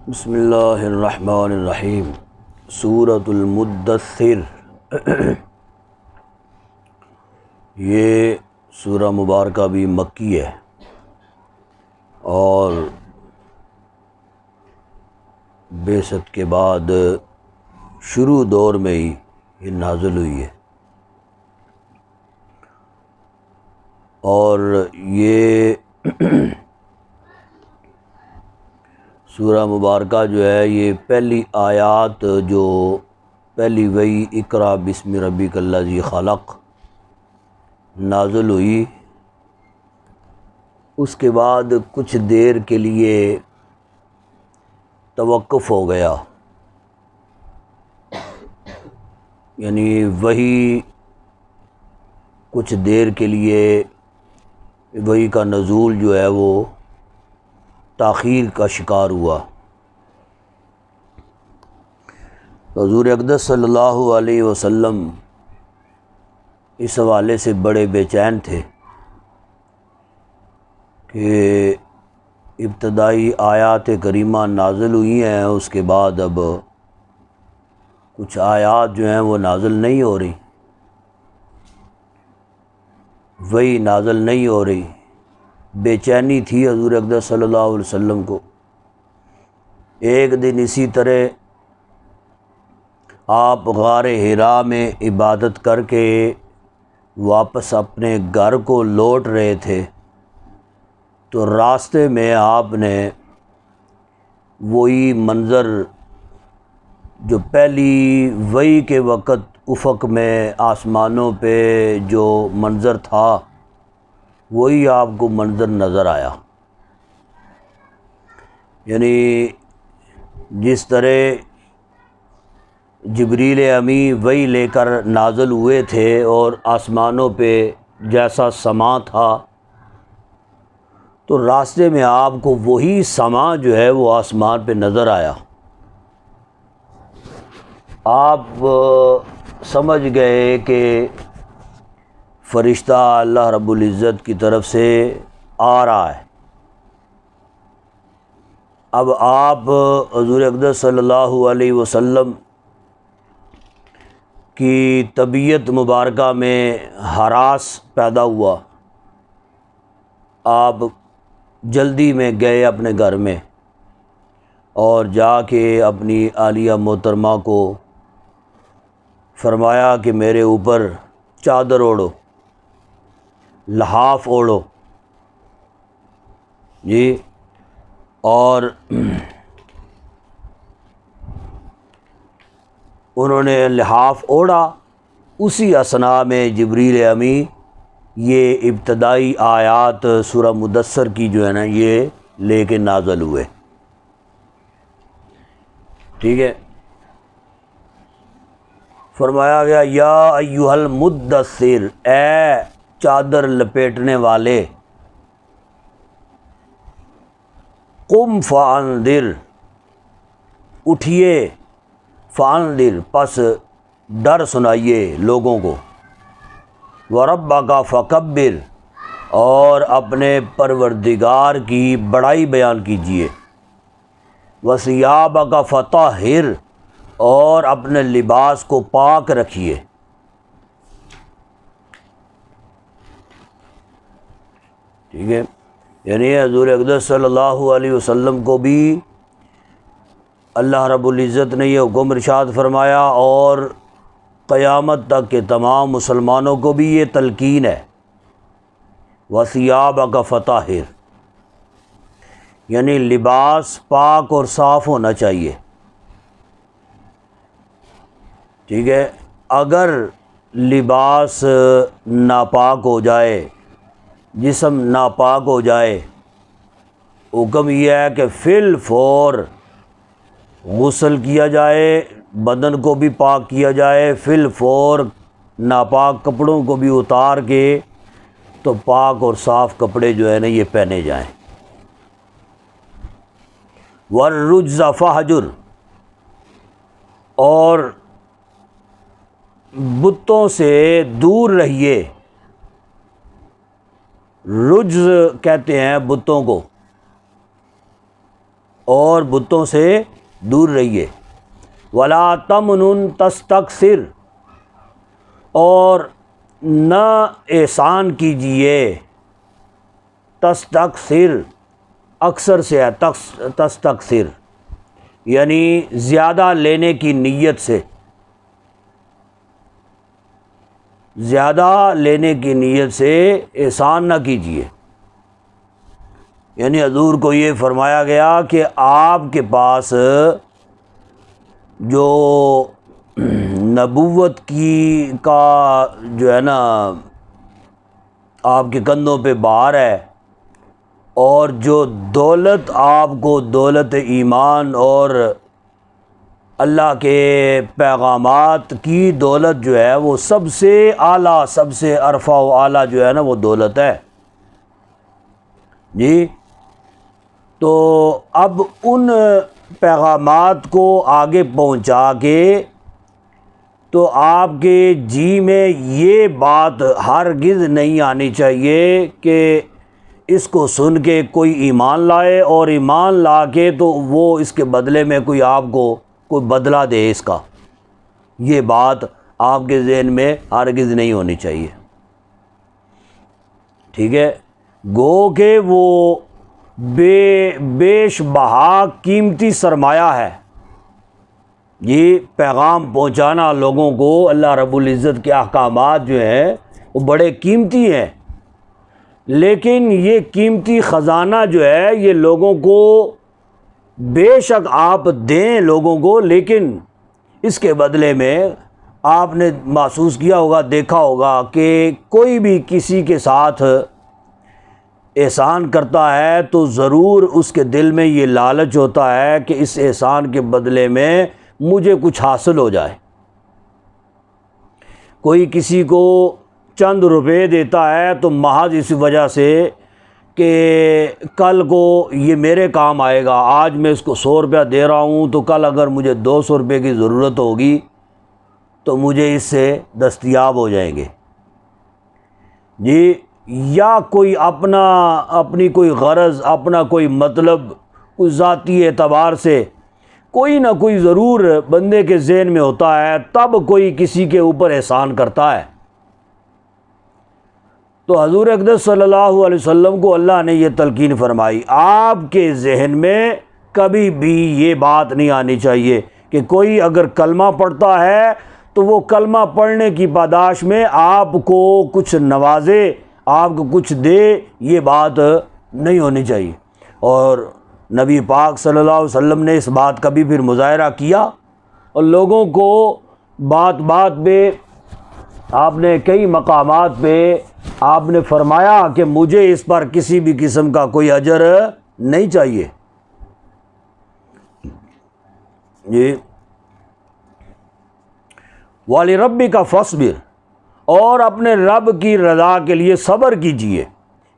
بسم اللہ الرحمن الرحیم۔ سورۃ المدثر یہ سورہ مبارکہ بھی مکی ہے اور بعثت کے بعد شروع دور میں ہی یہ نازل ہوئی ہے، اور یہ سورہ مبارکہ جو ہے یہ پہلی آیات جو پہلی وحی اقرأ بسم ربک الذی خلق نازل ہوئی، اس کے بعد کچھ دیر کے لیے توقف ہو گیا، یعنی وحی کچھ دیر کے لیے وحی کا نزول جو ہے وہ تاخیر کا شکار ہوا۔ حضور اقدس صلی اللہ علیہ وسلم اس حوالے سے بڑے بے چین تھے کہ ابتدائی آیات کریمہ نازل ہوئی ہیں، اس کے بعد اب کچھ آیات جو ہیں وہ نازل نہیں ہو رہی، وہی نازل نہیں ہو رہی۔ بے چینی تھی حضور اقدس صلی اللہ علیہ وسلم کو۔ ایک دن اسی طرح آپ غار حرا میں عبادت کر کے واپس اپنے گھر کو لوٹ رہے تھے، تو راستے میں آپ نے وہی منظر جو پہلی وحی کے وقت افق میں آسمانوں پہ جو منظر تھا وہی آپ کو منظر نظر آیا، یعنی جس طرح جبریل امی وحی لے کر نازل ہوئے تھے اور آسمانوں پہ جیسا سماں تھا، تو راستے میں آپ کو وہی سماں جو ہے وہ آسمان پہ نظر آیا۔ آپ سمجھ گئے کہ فرشتہ اللہ رب العزت کی طرف سے آ رہا ہے۔ اب آپ حضور اقدس صلی اللہ علیہ وسلم کی طبیعت مبارکہ میں ہراس پیدا ہوا، آپ جلدی میں گئے اپنے گھر میں اور جا کے اپنی عالیہ محترمہ کو فرمایا کہ میرے اوپر چادر اوڑھو، لحاف اوڑھو جی، اور انہوں نے لحاف اوڑھا۔ اسی اثناء میں جبریل امی یہ ابتدائی آیات سورہ مدثر کی جو ہے نا یہ لے کے نازل ہوئے، ٹھیک ہے۔ فرمایا گیا یا ایھا المدثر، اے چادر لپیٹنے والے، قم فانذر، اٹھیے، فانذر پس ڈر سنائیے لوگوں کو، وربک فکبر، اور اپنے پروردگار کی بڑائی بیان کیجیے، وثیابک فطہر، اور اپنے لباس کو پاک رکھیے۔ ٹھیک ہے، یعنی حضور اقدس صلی اللہ علیہ وسلم کو بھی اللہ رب العزت نے یہ حکم ارشاد فرمایا، اور قیامت تک کے تمام مسلمانوں کو بھی یہ تلقین ہے، وثیابک فطہر، یعنی لباس پاک اور صاف ہونا چاہیے، ٹھیک ہے۔ اگر لباس ناپاک ہو جائے، جسم ناپاک ہو جائے، حکم یہ ہے کہ فی الفور غسل کیا جائے، بدن کو بھی پاک کیا جائے، فی الفور ناپاک کپڑوں کو بھی اتار کے تو پاک اور صاف کپڑے جو ہے نا یہ پہنے جائیں۔ والرجز فہجر، اور بتوں سے دور رہیے۔ رجز کہتے ہیں بتوں کو، اور بتوں سے دور رہیے۔ ولا تمنن تستکثر، اور نہ احسان کیجیے، تستکثر اکثر سے ہے، تستکثر یعنی زیادہ لینے کی نیت سے، زیادہ لینے کی نیت سے احسان نہ کیجیے۔ یعنی حضور کو یہ فرمایا گیا کہ آپ کے پاس جو نبوت کی کا جو ہے نا آپ کے کندھوں پہ بار ہے، اور جو دولت آپ کو دولت ایمان اور اللہ کے پیغامات کی دولت جو ہے وہ سب سے اعلیٰ، سب سے عرفہ و اعلیٰ جو ہے نا وہ دولت ہے جی۔ تو اب ان پیغامات کو آگے پہنچا کے تو آپ کے جی میں یہ بات ہرگز نہیں آنی چاہیے کہ اس کو سن کے کوئی ایمان لائے، اور ایمان لا کے تو وہ اس کے بدلے میں کوئی آپ کو کوئی بدلہ دے اس کا، یہ بات آپ کے ذہن میں ہرگز نہیں ہونی چاہیے، ٹھیک ہے۔ گو کہ وہ بیش بہا قیمتی سرمایہ ہے، یہ پیغام پہنچانا لوگوں کو اللہ رب العزت کے احکامات جو ہیں وہ بڑے قیمتی ہیں، لیکن یہ قیمتی خزانہ جو ہے یہ لوگوں کو بے شک آپ دیں لوگوں کو، لیکن اس کے بدلے میں آپ نے محسوس کیا ہوگا، دیکھا ہوگا کہ کوئی بھی کسی کے ساتھ احسان کرتا ہے تو ضرور اس کے دل میں یہ لالچ ہوتا ہے کہ اس احسان کے بدلے میں مجھے کچھ حاصل ہو جائے۔ کوئی کسی کو چند روپے دیتا ہے تو محض اس وجہ سے کہ کل کو یہ میرے کام آئے گا، آج میں اس کو 100 روپیہ دے رہا ہوں تو کل اگر مجھے 200 روپے کی ضرورت ہوگی تو مجھے اس سے دستیاب ہو جائیں گے جی۔ یا کوئی اپنی کوئی غرض، اپنا کوئی مطلب، کوئی ذاتی اعتبار سے کوئی نہ کوئی ضرور بندے کے ذہن میں ہوتا ہے، تب کوئی کسی کے اوپر احسان کرتا ہے۔ تو حضور اقدس صلی اللہ علیہ وسلم کو اللہ نے یہ تلقین فرمائی، آپ کے ذہن میں کبھی بھی یہ بات نہیں آنی چاہیے کہ کوئی اگر کلمہ پڑھتا ہے تو وہ کلمہ پڑھنے کی پاداش میں آپ کو کچھ نوازے، آپ کو کچھ دے، یہ بات نہیں ہونی چاہیے۔ اور نبی پاک صلی اللہ علیہ وسلم نے اس بات کا بھی پھر مظاہرہ کیا، اور لوگوں کو بات بات پہ آپ نے کئی مقامات پہ آپ نے فرمایا کہ مجھے اس پر کسی بھی قسم کا کوئی اجر نہیں چاہیے جی۔ وَلِرَبِّكَ فَاصْبِرْ، اور اپنے رب کی رضا کے لیے صبر کیجیے۔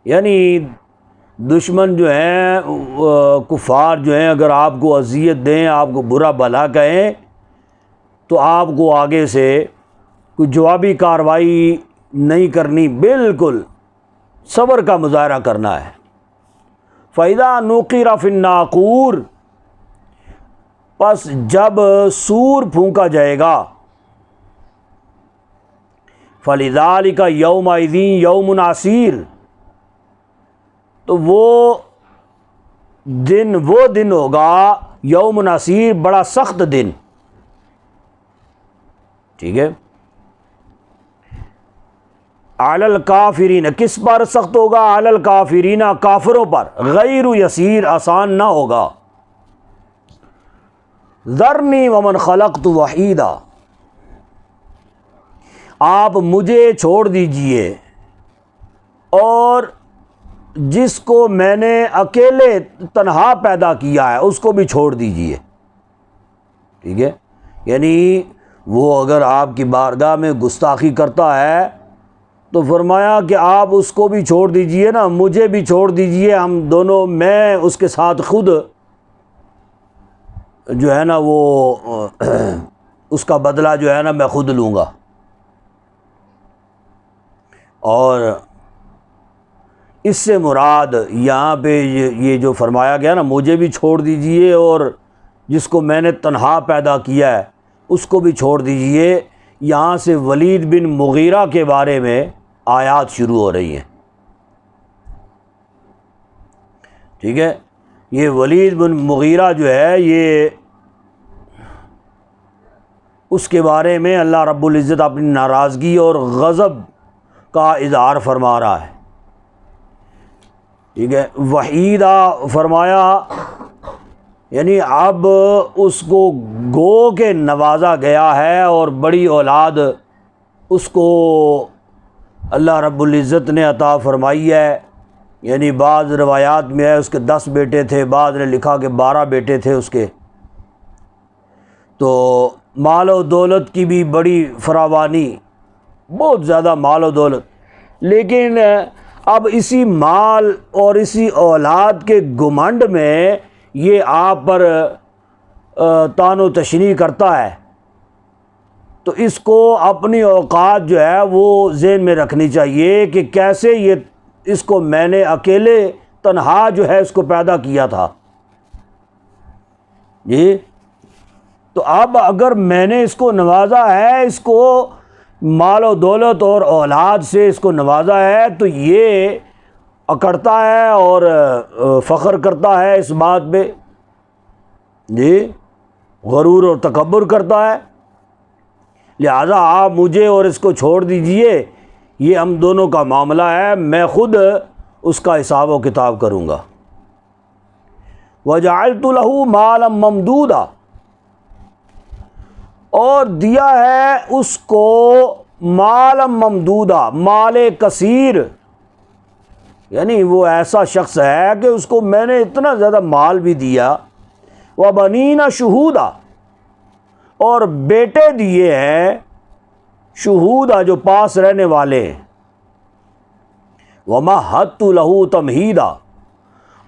یعنی دشمن جو ہیں، کفار جو ہیں، اگر آپ کو اذیت دیں، آپ کو برا بھلا کہیں تو آپ کو آگے سے کوئی جوابی کارروائی نہیں کرنی، بالکل صبر کا مظاہرہ کرنا ہے۔ فَإِذَا نُقِرَ فِي النَّاقُورِ، پس جب سور پھونکا جائے گا، فَلِذَٰلِكَ يَوْمَئِذٍ يَوْمٌ عَسِيرٌ، تو وہ دن ہوگا یوم عسیر، بڑا سخت دن، ٹھیک ہے۔ علی الکافرین، کس پر سخت ہوگا؟ علی الکافرین، کافروں پر، غیر یسیر، آسان نہ ہوگا۔ ذرنی ومن خلقت وحیدا، آپ مجھے چھوڑ دیجئے اور جس کو میں نے اکیلے تنہا پیدا کیا ہے اس کو بھی چھوڑ دیجئے، ٹھیک ہے۔ یعنی وہ اگر آپ کی بارگاہ میں گستاخی کرتا ہے تو فرمایا کہ آپ اس کو بھی چھوڑ دیجئے نا، مجھے بھی چھوڑ دیجئے، ہم دونوں، میں اس کے ساتھ خود جو ہے نا وہ اس کا بدلہ جو ہے نا میں خود لوں گا۔ اور اس سے مراد یہاں پہ یہ جو فرمایا گیا نا مجھے بھی چھوڑ دیجئے اور جس کو میں نے تنہا پیدا کیا ہے اس کو بھی چھوڑ دیجئے، یہاں سے ولید بن مغیرہ کے بارے میں آیات شروع ہو رہی ہیں۔ ٹھیک ہے، یہ ولید بن مغیرہ جو ہے یہ اس کے بارے میں اللہ رب العزت اپنی ناراضگی اور غضب کا اظہار فرما رہا ہے۔ ٹھیک ہے، وحیدہ فرمایا یعنی اب اس کو گو کے نوازا گیا ہے اور بڑی اولاد اس کو اللہ رب العزت نے عطا فرمائی ہے۔ یعنی بعض روایات میں ہے اس کے 10 بیٹے تھے، بعض نے لکھا کہ 12 بیٹے تھے اس کے۔ تو مال و دولت کی بھی بڑی فراوانی، بہت زیادہ مال و دولت، لیکن اب اسی مال اور اسی اولاد کے گھمنڈ میں یہ آپ پر طعن و تشنیع کرتا ہے۔ تو اس کو اپنی اوقات جو ہے وہ ذہن میں رکھنی چاہیے کہ کیسے یہ اس کو میں نے اکیلے تنہا جو ہے اس کو پیدا کیا تھا جی۔ تو اب اگر میں نے اس کو نوازا ہے، اس کو مال و دولت اور اولاد سے اس کو نوازا ہے، تو یہ اکڑتا ہے اور فخر کرتا ہے اس بات پہ جی، غرور اور تکبر کرتا ہے۔ لہذا آپ مجھے اور اس کو چھوڑ دیجئے، یہ ہم دونوں کا معاملہ ہے، میں خود اس کا حساب و کتاب کروں گا۔ وَجَعَلْتُ لَهُ مَالًا مَمْدُودًا، اور دیا ہے اس کو مالا ممدودا، مال کثیر، یعنی وہ ایسا شخص ہے کہ اس کو میں نے اتنا زیادہ مال بھی دیا۔ وَبَنِينَ شُهُودًا، اور بیٹے دیے ہیں شہودا جو پاس رہنے والے ہیں۔ وَمَهَّدتُّ لَهُ تَمْهِيدًا،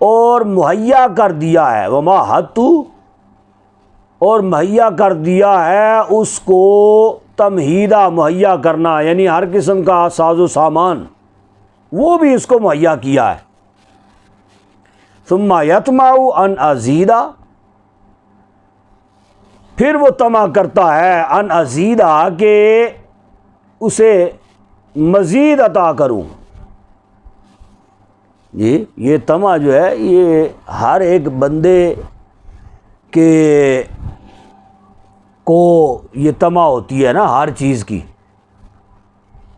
اور مہیا کر دیا ہے، وَمَهَّدتُّ، اور مہیا کر دیا ہے اس کو تمہیدہ، مہیا کرنا یعنی ہر قسم کا ساز و سامان وہ بھی اس کو مہیا کیا ہے۔ ثُمَّ يَطْمَعُ أَنْ أَزِيدَ، پھر وہ طمع کرتا ہے ان ازیدہ کہ اسے مزید عطا کروں جی۔ یہ طمع جو ہے یہ ہر ایک بندے کے کو یہ طمع ہوتی ہے نا ہر چیز کی۔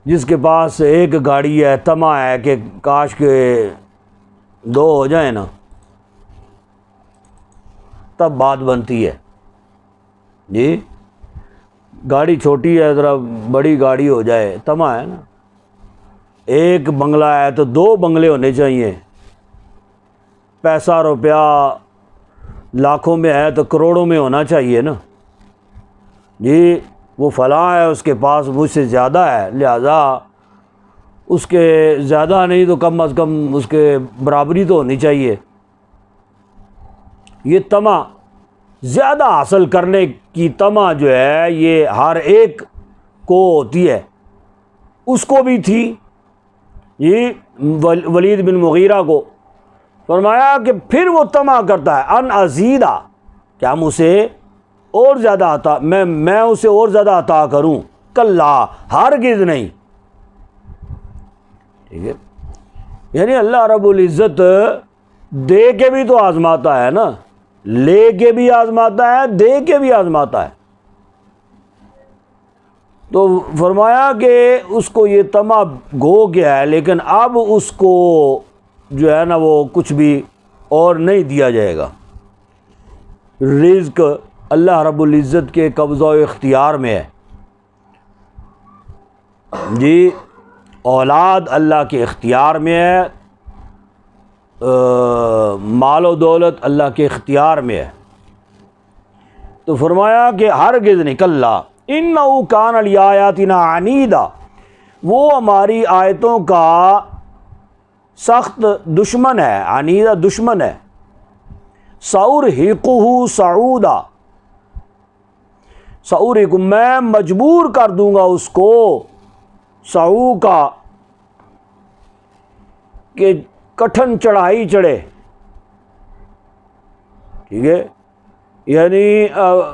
جس کے پاس ایک گاڑی ہے طمع ہے کہ کاش کے 2 ہو جائیں نا، تب بات بنتی ہے جی۔ گاڑی چھوٹی ہے، ذرا بڑی گاڑی ہو جائے، طمع ہے نا۔ ایک بنگلہ ہے تو 2 بنگلے ہونے چاہیے، پیسہ روپیہ لاکھوں میں ہے تو کروڑوں میں ہونا چاہیے نا جی۔ وہ فلاں ہے اس کے پاس مجھ سے زیادہ ہے، لہذا اس کے زیادہ نہیں تو کم از کم اس کے برابری تو ہونی چاہیے۔ یہ طمع، زیادہ حاصل کرنے کی طمع جو ہے یہ ہر ایک کو ہوتی ہے، اس کو بھی تھی یہ ولید بن مغیرہ کو۔ فرمایا کہ پھر وہ طمع کرتا ہے ان ازیدہ، کہ ہم اسے اور زیادہ عطا، میں اسے اور زیادہ عطا کروں، کلا، ہرگز نہیں۔ ٹھیک ہے، یعنی اللہ رب العزت دے کے بھی تو آزماتا ہے نا، لے کے بھی آزماتا ہے، دے کے بھی آزماتا ہے۔ تو فرمایا کہ اس کو یہ طمع گو گیا ہے، لیکن اب اس کو جو ہے نا وہ کچھ بھی اور نہیں دیا جائے گا۔ رزق اللہ رب العزت کے قبضہ و اختیار میں ہے جی، اولاد اللہ کے اختیار میں ہے، مال و دولت اللہ کے اختیار میں ہے۔ تو فرمایا کہ ہرگز نہیں، کلا انہ کان لآیاتنا عنیدا، وہ ہماری آیتوں کا سخت دشمن ہے، عنیدا دشمن ہے۔ سأرہقہ صعودا، سأرہقہ میں مجبور کر دوں گا اس کو، صعو کا کہ کٹھن چڑھائی چڑھے، ٹھیک ہے، یعنی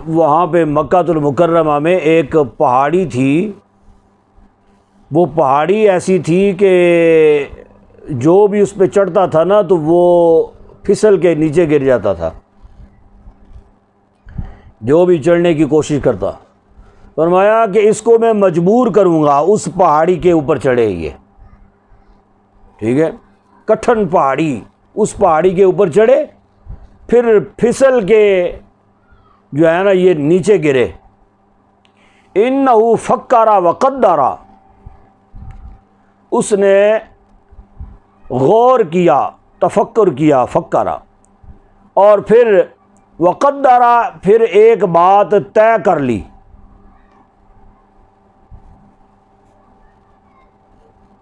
وہاں پہ مکہ المکرمہ میں ایک پہاڑی تھی، وہ پہاڑی ایسی تھی کہ جو بھی اس پہ چڑھتا تھا نا تو وہ پھسل کے نیچے گر جاتا تھا، جو بھی چڑھنے کی کوشش کرتا۔ فرمایا کہ اس کو میں مجبور کروں گا اس پہاڑی کے اوپر چڑھے یہ، ٹھیک ہے، کٹھن پہاڑی، اس پہاڑی کے اوپر چڑھے، پھر پھسل کے جو ہے نا یہ نیچے گرے۔ انہو فکر وقدر، اس نے غور کیا، تفکر کیا، فکر، اور پھر وقدر، پھر ایک بات طے کر لی،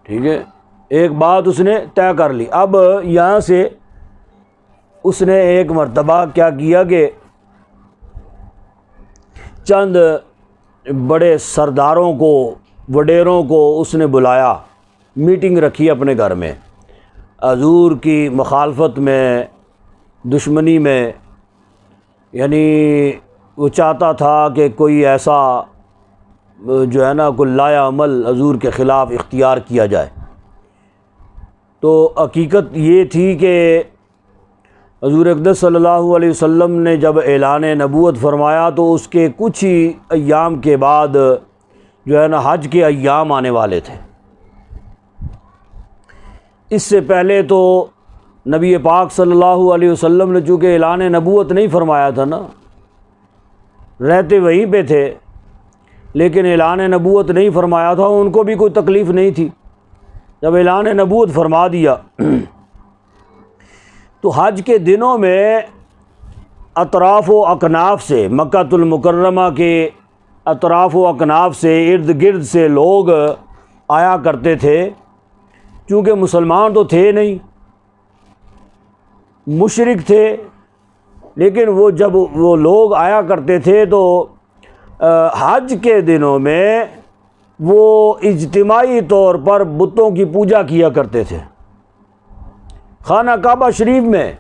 ٹھیک ہے، ایک بات اس نے طے کر لی۔ اب یہاں سے اس نے ایک مرتبہ کیا کیا کہ چند بڑے سرداروں کو، وڈیروں کو اس نے بلایا، میٹنگ رکھی اپنے گھر میں، حضور کی مخالفت میں، دشمنی میں، یعنی وہ چاہتا تھا کہ کوئی ایسا جو ہے نا کوئی لایا عمل حضور کے خلاف اختیار کیا جائے۔ تو حقیقت یہ تھی کہ حضور اقدس صلی اللہ علیہ وسلم نے جب اعلان نبوت فرمایا تو اس کے کچھ ہی ایام کے بعد جو ہے نا حج کے ایام آنے والے تھے۔ اس سے پہلے تو نبی پاک صلی اللہ علیہ وسلم نے چونکہ اعلان نبوت نہیں فرمایا تھا نا، رہتے وہیں پہ تھے، لیکن اعلان نبوت نہیں فرمایا تھا، ان کو بھی کوئی تکلیف نہیں تھی۔ جب اعلان نبوت فرما دیا تو حج کے دنوں میں اطراف و اکناف سے، مکہ المکرمہ کے اطراف و اکناف سے، ارد گرد سے لوگ آیا کرتے تھے، چونکہ مسلمان تو تھے نہیں، مشرک تھے، لیکن وہ جب وہ لوگ آیا کرتے تھے تو حج کے دنوں میں وہ اجتماعی طور پر بتوں کی پوجا کیا کرتے تھے۔ خانہ کعبہ شریف میں،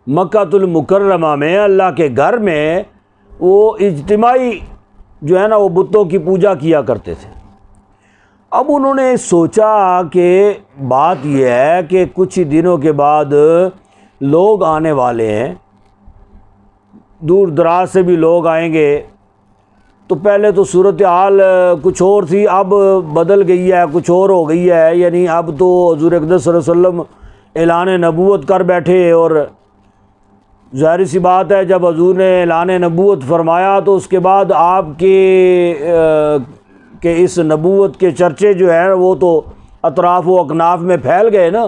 مکہ المکرمہ میں، اللہ کے گھر میں وہ اجتماعی جو ہے نا وہ بتوں کی پوجا کیا کرتے تھے۔ اب انہوں نے سوچا کہ بات یہ ہے کہ کچھ دنوں کے بعد لوگ آنے والے ہیں، دور دراز سے بھی لوگ آئیں گے، تو پہلے تو صورتحال کچھ اور تھی، اب بدل گئی ہے، کچھ اور ہو گئی ہے، یعنی اب تو حضور اقدس صلی اللہ علیہ وسلم اعلان نبوت کر بیٹھے، اور ظاہر سی بات ہے جب حضور نے اعلان نبوت فرمایا تو اس کے بعد آپ کے اس نبوت کے چرچے جو ہیں وہ تو اطراف و اکناف میں پھیل گئے نا۔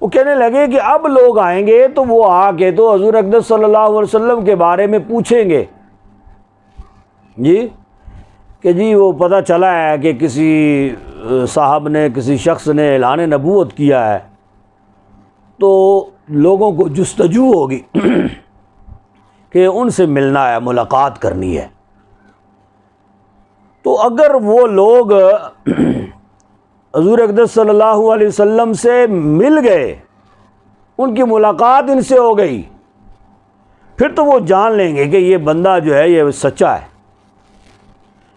وہ کہنے لگے کہ اب لوگ آئیں گے تو وہ آ کے تو حضور اقدس صلی اللہ علیہ وسلم کے بارے میں پوچھیں گے، جی کہ جی وہ پتہ چلا ہے کہ کسی صاحب نے، کسی شخص نے اعلان نبوت کیا ہے، تو لوگوں کو جستجو ہوگی کہ ان سے ملنا ہے، ملاقات کرنی ہے۔ تو اگر وہ لوگ حضور اقدس صلی اللہ علیہ وسلم سے مل گئے، ان کی ملاقات ان سے ہو گئی، پھر تو وہ جان لیں گے کہ یہ بندہ جو ہے یہ سچا ہے،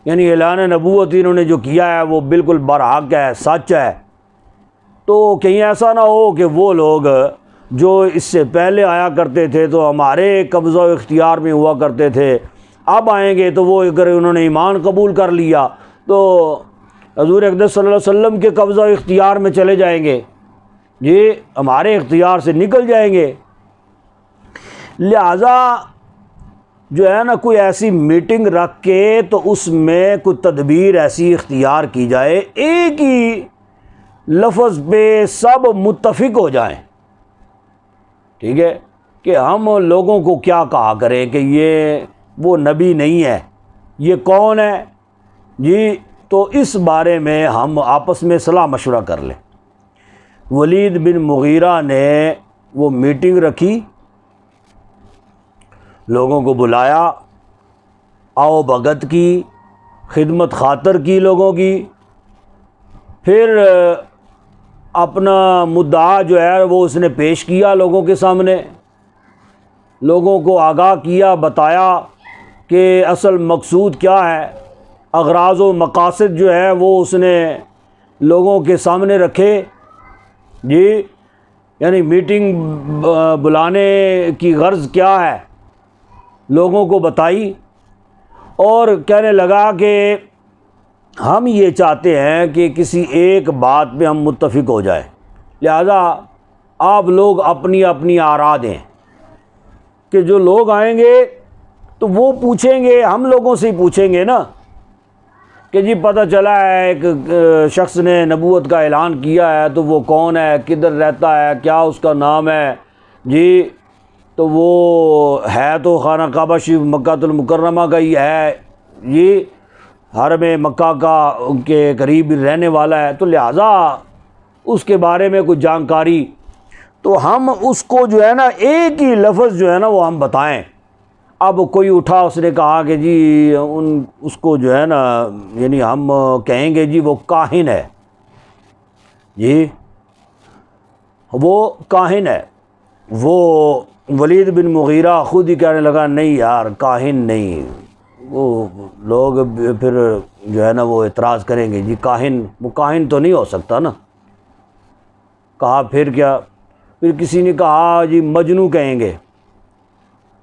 یعنی اعلان نبوت انہوں نے جو کیا ہے وہ بالکل برحق ہے، سچ ہے۔ تو کہیں ایسا نہ ہو کہ وہ لوگ جو اس سے پہلے آیا کرتے تھے تو ہمارے قبضہ و اختیار میں ہوا کرتے تھے، اب آئیں گے تو وہ اگر انہوں نے ایمان قبول کر لیا تو حضور اقدس صلی اللہ علیہ وسلم کے قبضہ و اختیار میں چلے جائیں گے، یہ ہمارے اختیار سے نکل جائیں گے۔ لہذا جو ہے نا کوئی ایسی میٹنگ رکھ کے تو اس میں کوئی تدبیر ایسی اختیار کی جائے، ایک ہی لفظ پہ سب متفق ہو جائیں، ٹھیک ہے، کہ ہم لوگوں کو کیا کہا کریں کہ یہ وہ نبی نہیں ہے، یہ کون ہے جی، تو اس بارے میں ہم آپس میں صلاح مشورہ کر لیں۔ ولید بن مغیرہ نے وہ میٹنگ رکھی، لوگوں کو بلایا، آؤ بھگت کی، خدمت خاطر کی لوگوں کی، پھر اپنا مدعا جو ہے وہ اس نے پیش کیا لوگوں کے سامنے، لوگوں کو آگاہ کیا، بتایا کہ اصل مقصود کیا ہے، اغراض و مقاصد جو ہے وہ اس نے لوگوں کے سامنے رکھے، جی یعنی میٹنگ بلانے کی غرض کیا ہے لوگوں کو بتائی، اور کہنے لگا کہ ہم یہ چاہتے ہیں کہ کسی ایک بات پہ ہم متفق ہو جائے، لہذا آپ لوگ اپنی اپنی آراء دیں، کہ جو لوگ آئیں گے تو وہ پوچھیں گے، ہم لوگوں سے ہی پوچھیں گے نا کہ جی پتہ چلا ہے ایک شخص نے نبوت کا اعلان کیا ہے، تو وہ کون ہے، کدھر رہتا ہے، کیا اس کا نام ہے، جی تو وہ ہے تو خانہ کعبہ شریف مکہ المکرمہ کا ہی ہے، جی حرم مکہ کا کے قریب رہنے والا ہے، تو لہٰذا اس کے بارے میں کچھ جانکاری، تو ہم اس کو جو ہے نا ایک ہی لفظ جو ہے نا وہ ہم بتائیں۔ اب کوئی اٹھا، اس نے کہا کہ جی اس کو جو ہے نا یعنی ہم کہیں گے جی وہ کاہن ہے، جی وہ کاہن ہے۔ وہ ولید بن مغیرہ خود ہی کہنے لگا نہیں یار کاہن نہیں، وہ لوگ پھر جو ہے نا وہ اعتراض کریں گے، جی کاہن، وہ کاہن تو نہیں ہو سکتا نا۔ کہا پھر کیا؟ پھر کسی نے کہا جی مجنو کہیں گے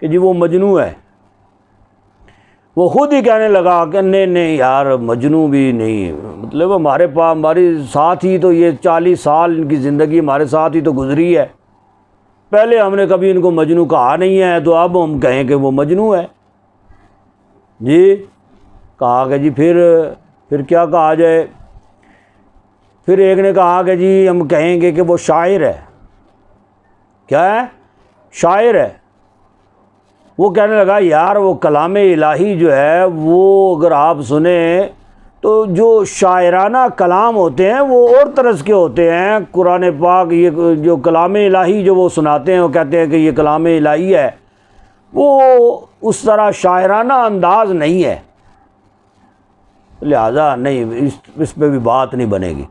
کہ جی وہ مجنو ہے۔ وہ خود ہی کہنے لگا کہ نہیں یار مجنو بھی نہیں، مطلب ہمارے ساتھ ہی تو یہ 40 سال ان کی زندگی ہمارے ساتھ ہی تو گزری ہے، پہلے ہم نے کبھی ان کو مجنو کہا نہیں ہے، تو اب ہم کہیں کہ وہ مجنو ہے۔ جی کہا کہ جی پھر کیا کہا جائے؟ پھر ایک نے کہا کہ جی ہم کہیں گے کہ وہ شاعر ہے۔ کیا ہے؟ شاعر ہے۔ وہ کہنے لگا یار وہ کلام الہی جو ہے وہ اگر آپ سنیں تو جو شاعرانہ کلام ہوتے ہیں وہ اور طرز کے ہوتے ہیں۔ قرآن پاک یہ جو کلام الہی جو وہ سناتے ہیں، وہ کہتے ہیں کہ یہ کلام الہی ہے، وہ اس طرح شاعرانہ انداز نہیں ہے، لہذا نہیں اس پہ بھی بات نہیں بنے گی۔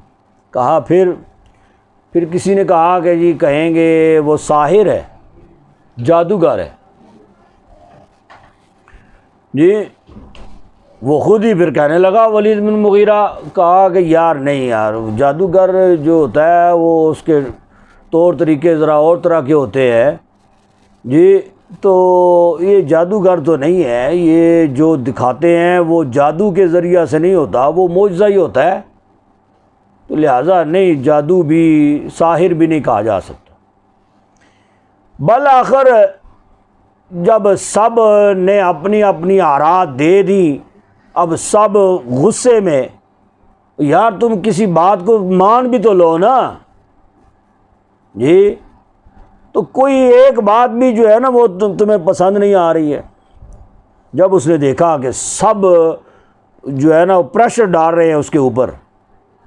کہا پھر کسی نے کہا کہ جی کہیں گے وہ ساحر ہے، جادوگر ہے۔ جی وہ خود ہی پھر کہنے لگا ولید بن مغیرہ، کہا کہ یار نہیں یار جادوگر جو ہوتا ہے وہ اس کے طور طریقے ذرا اور طرح کے ہوتے ہیں، جی تو یہ جادوگر تو نہیں ہے، یہ جو دکھاتے ہیں وہ جادو کے ذریعہ سے نہیں ہوتا، وہ معجزہ ہی ہوتا ہے، تو لہٰذا نہیں جادو بھی ساحر بھی نہیں کہا جا سکتا۔ بالآخر جب سب نے اپنی اپنی آراء دے دی، اب سب غصے میں، یار تم کسی بات کو مان بھی تو لو نا، جی تو کوئی ایک بات بھی جو ہے نا وہ تمہیں پسند نہیں آ رہی ہے۔ جب اس نے دیکھا کہ سب جو ہے نا پریشر ڈال رہے ہیں اس کے اوپر،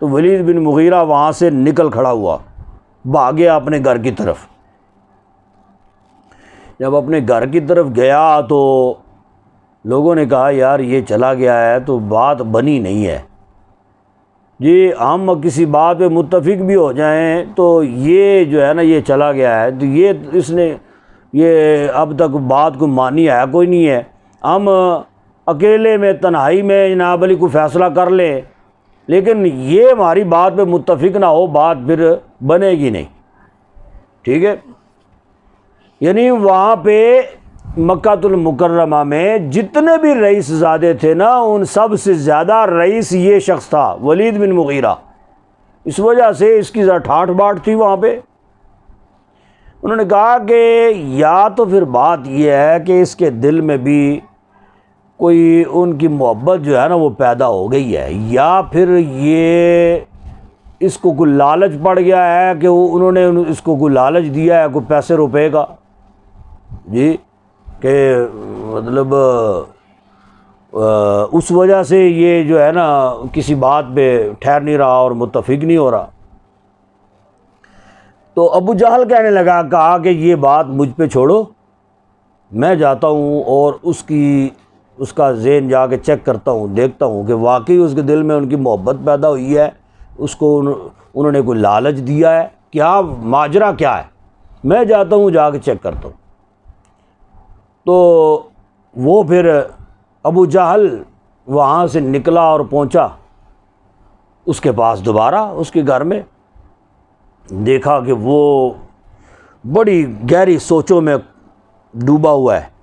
تو ولید بن مغیرہ وہاں سے نکل کھڑا ہوا، بھاگیا اپنے گھر کی طرف۔ جب اپنے گھر کی طرف گیا تو لوگوں نے کہا یار یہ چلا گیا ہے تو بات بنی نہیں ہے، جی ہم کسی بات پہ متفق بھی ہو جائیں تو یہ جو ہے نا یہ چلا گیا ہے، تو اس نے یہ اب تک بات کو مانی ہے کوئی نہیں ہے، ہم اکیلے میں تنہائی میں جناب علی کو فیصلہ کر لیں، لیکن یہ ہماری بات پہ متفق نہ ہو، بات پھر بنے گی نہیں، ٹھیک ہے۔ یعنی وہاں پہ مکہ المکرمہ میں جتنے بھی رئیس زادے تھے نا، ان سب سے زیادہ رئیس یہ شخص تھا ولید بن مغیرہ، اس وجہ سے اس کی ذرا ٹھاٹھ باٹھ تھی وہاں پہ۔ انہوں نے کہا کہ یا تو پھر بات یہ ہے کہ اس کے دل میں بھی کوئی ان کی محبت جو ہے نا وہ پیدا ہو گئی ہے، یا پھر یہ اس کو کوئی لالچ پڑ گیا ہے کہ انہوں نے اس کو کوئی لالچ دیا ہے کوئی پیسے روپے کا، جی کہ مطلب اس وجہ سے یہ جو ہے نا کسی بات پہ ٹھہر نہیں رہا اور متفق نہیں ہو رہا۔ تو ابو جہل کہنے لگا، کہا کہ یہ بات مجھ پہ چھوڑو، میں جاتا ہوں اور اس کا ذہن جا کے چیک کرتا ہوں، دیکھتا ہوں کہ واقعی اس کے دل میں ان کی محبت پیدا ہوئی ہے اس کو انہوں نے کوئی لالچ دیا ہے، کیا ماجرا کیا ہے، میں جاتا ہوں جا کے چیک کرتا ہوں۔ تو وہ پھر ابو جہل وہاں سے نکلا اور پہنچا اس کے پاس دوبارہ، اس کے گھر میں دیکھا کہ وہ بڑی گہری سوچوں میں ڈوبا ہوا ہے۔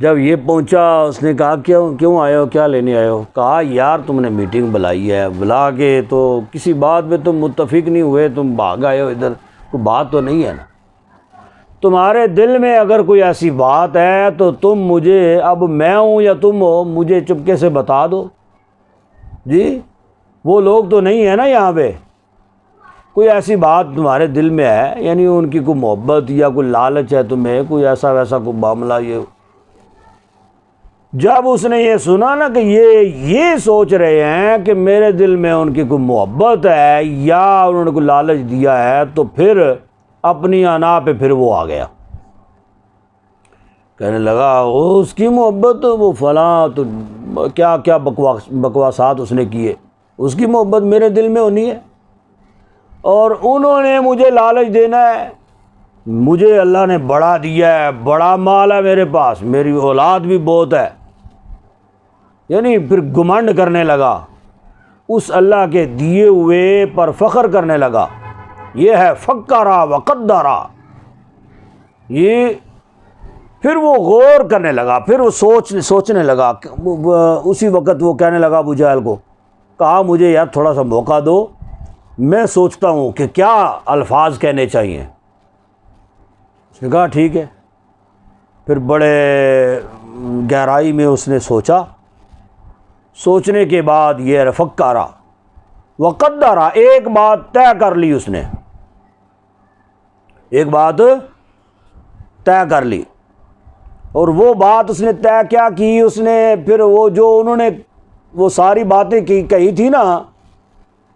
جب یہ پہنچا اس نے کہا کیوں آئے ہو، کیا لینے آئے ہو؟ کہا یار تم نے میٹنگ بلائی ہے، بلا کے تو کسی بات پہ تم متفق نہیں ہوئے، تم بھاگ آئے ہو ادھر، کوئی بات تو نہیں ہے نا؟ تمہارے دل میں اگر کوئی ایسی بات ہے تو تم مجھے، اب میں ہوں یا تم ہو، مجھے چپکے سے بتا دو۔ جی وہ لوگ تو نہیں ہے نا یہاں پہ، کوئی ایسی بات تمہارے دل میں ہے، یعنی ان کی کوئی محبت یا کوئی لالچ ہے تمہیں، کوئی ایسا ویسا کوئی معاملہ۔ یہ جب اس نے یہ سنا نا کہ یہ سوچ رہے ہیں کہ میرے دل میں ان کی کوئی محبت ہے یا انہوں نے کوئی لالچ دیا ہے، تو پھر اپنی انا پہ پھر وہ آ گیا، کہنے لگا اس کی محبت، وہ فلاں، تو کیا کیا بکواسات اس نے کیے، اس کی محبت میرے دل میں ہونی ہے، اور انہوں نے مجھے لالچ دینا ہے، مجھے اللہ نے بڑا دیا ہے، بڑا مال ہے میرے پاس، میری اولاد بھی بہت ہے، یعنی پھر گھمنڈ کرنے لگا، اس اللہ کے دیے ہوئے پر فخر کرنے لگا۔ یہ ہے فکرا وقدرا، یہ پھر وہ غور کرنے لگا، پھر وہ سوچنے لگا۔ اسی وقت وہ کہنے لگا ابو جہل کو، کہا مجھے یار تھوڑا سا موقع دو، میں سوچتا ہوں کہ کیا الفاظ کہنے چاہیے۔ اس نے کہا ٹھیک ہے۔ پھر بڑے گہرائی میں اس نے سوچا، سوچنے کے بعد یہ فکرا وقدرا، ایک بات طے کر لی اس نے، ایک بات طے کر لی، اور وہ بات اس نے طے کیا کی، اس نے پھر وہ جو انہوں نے وہ ساری باتیں کہی تھی نا،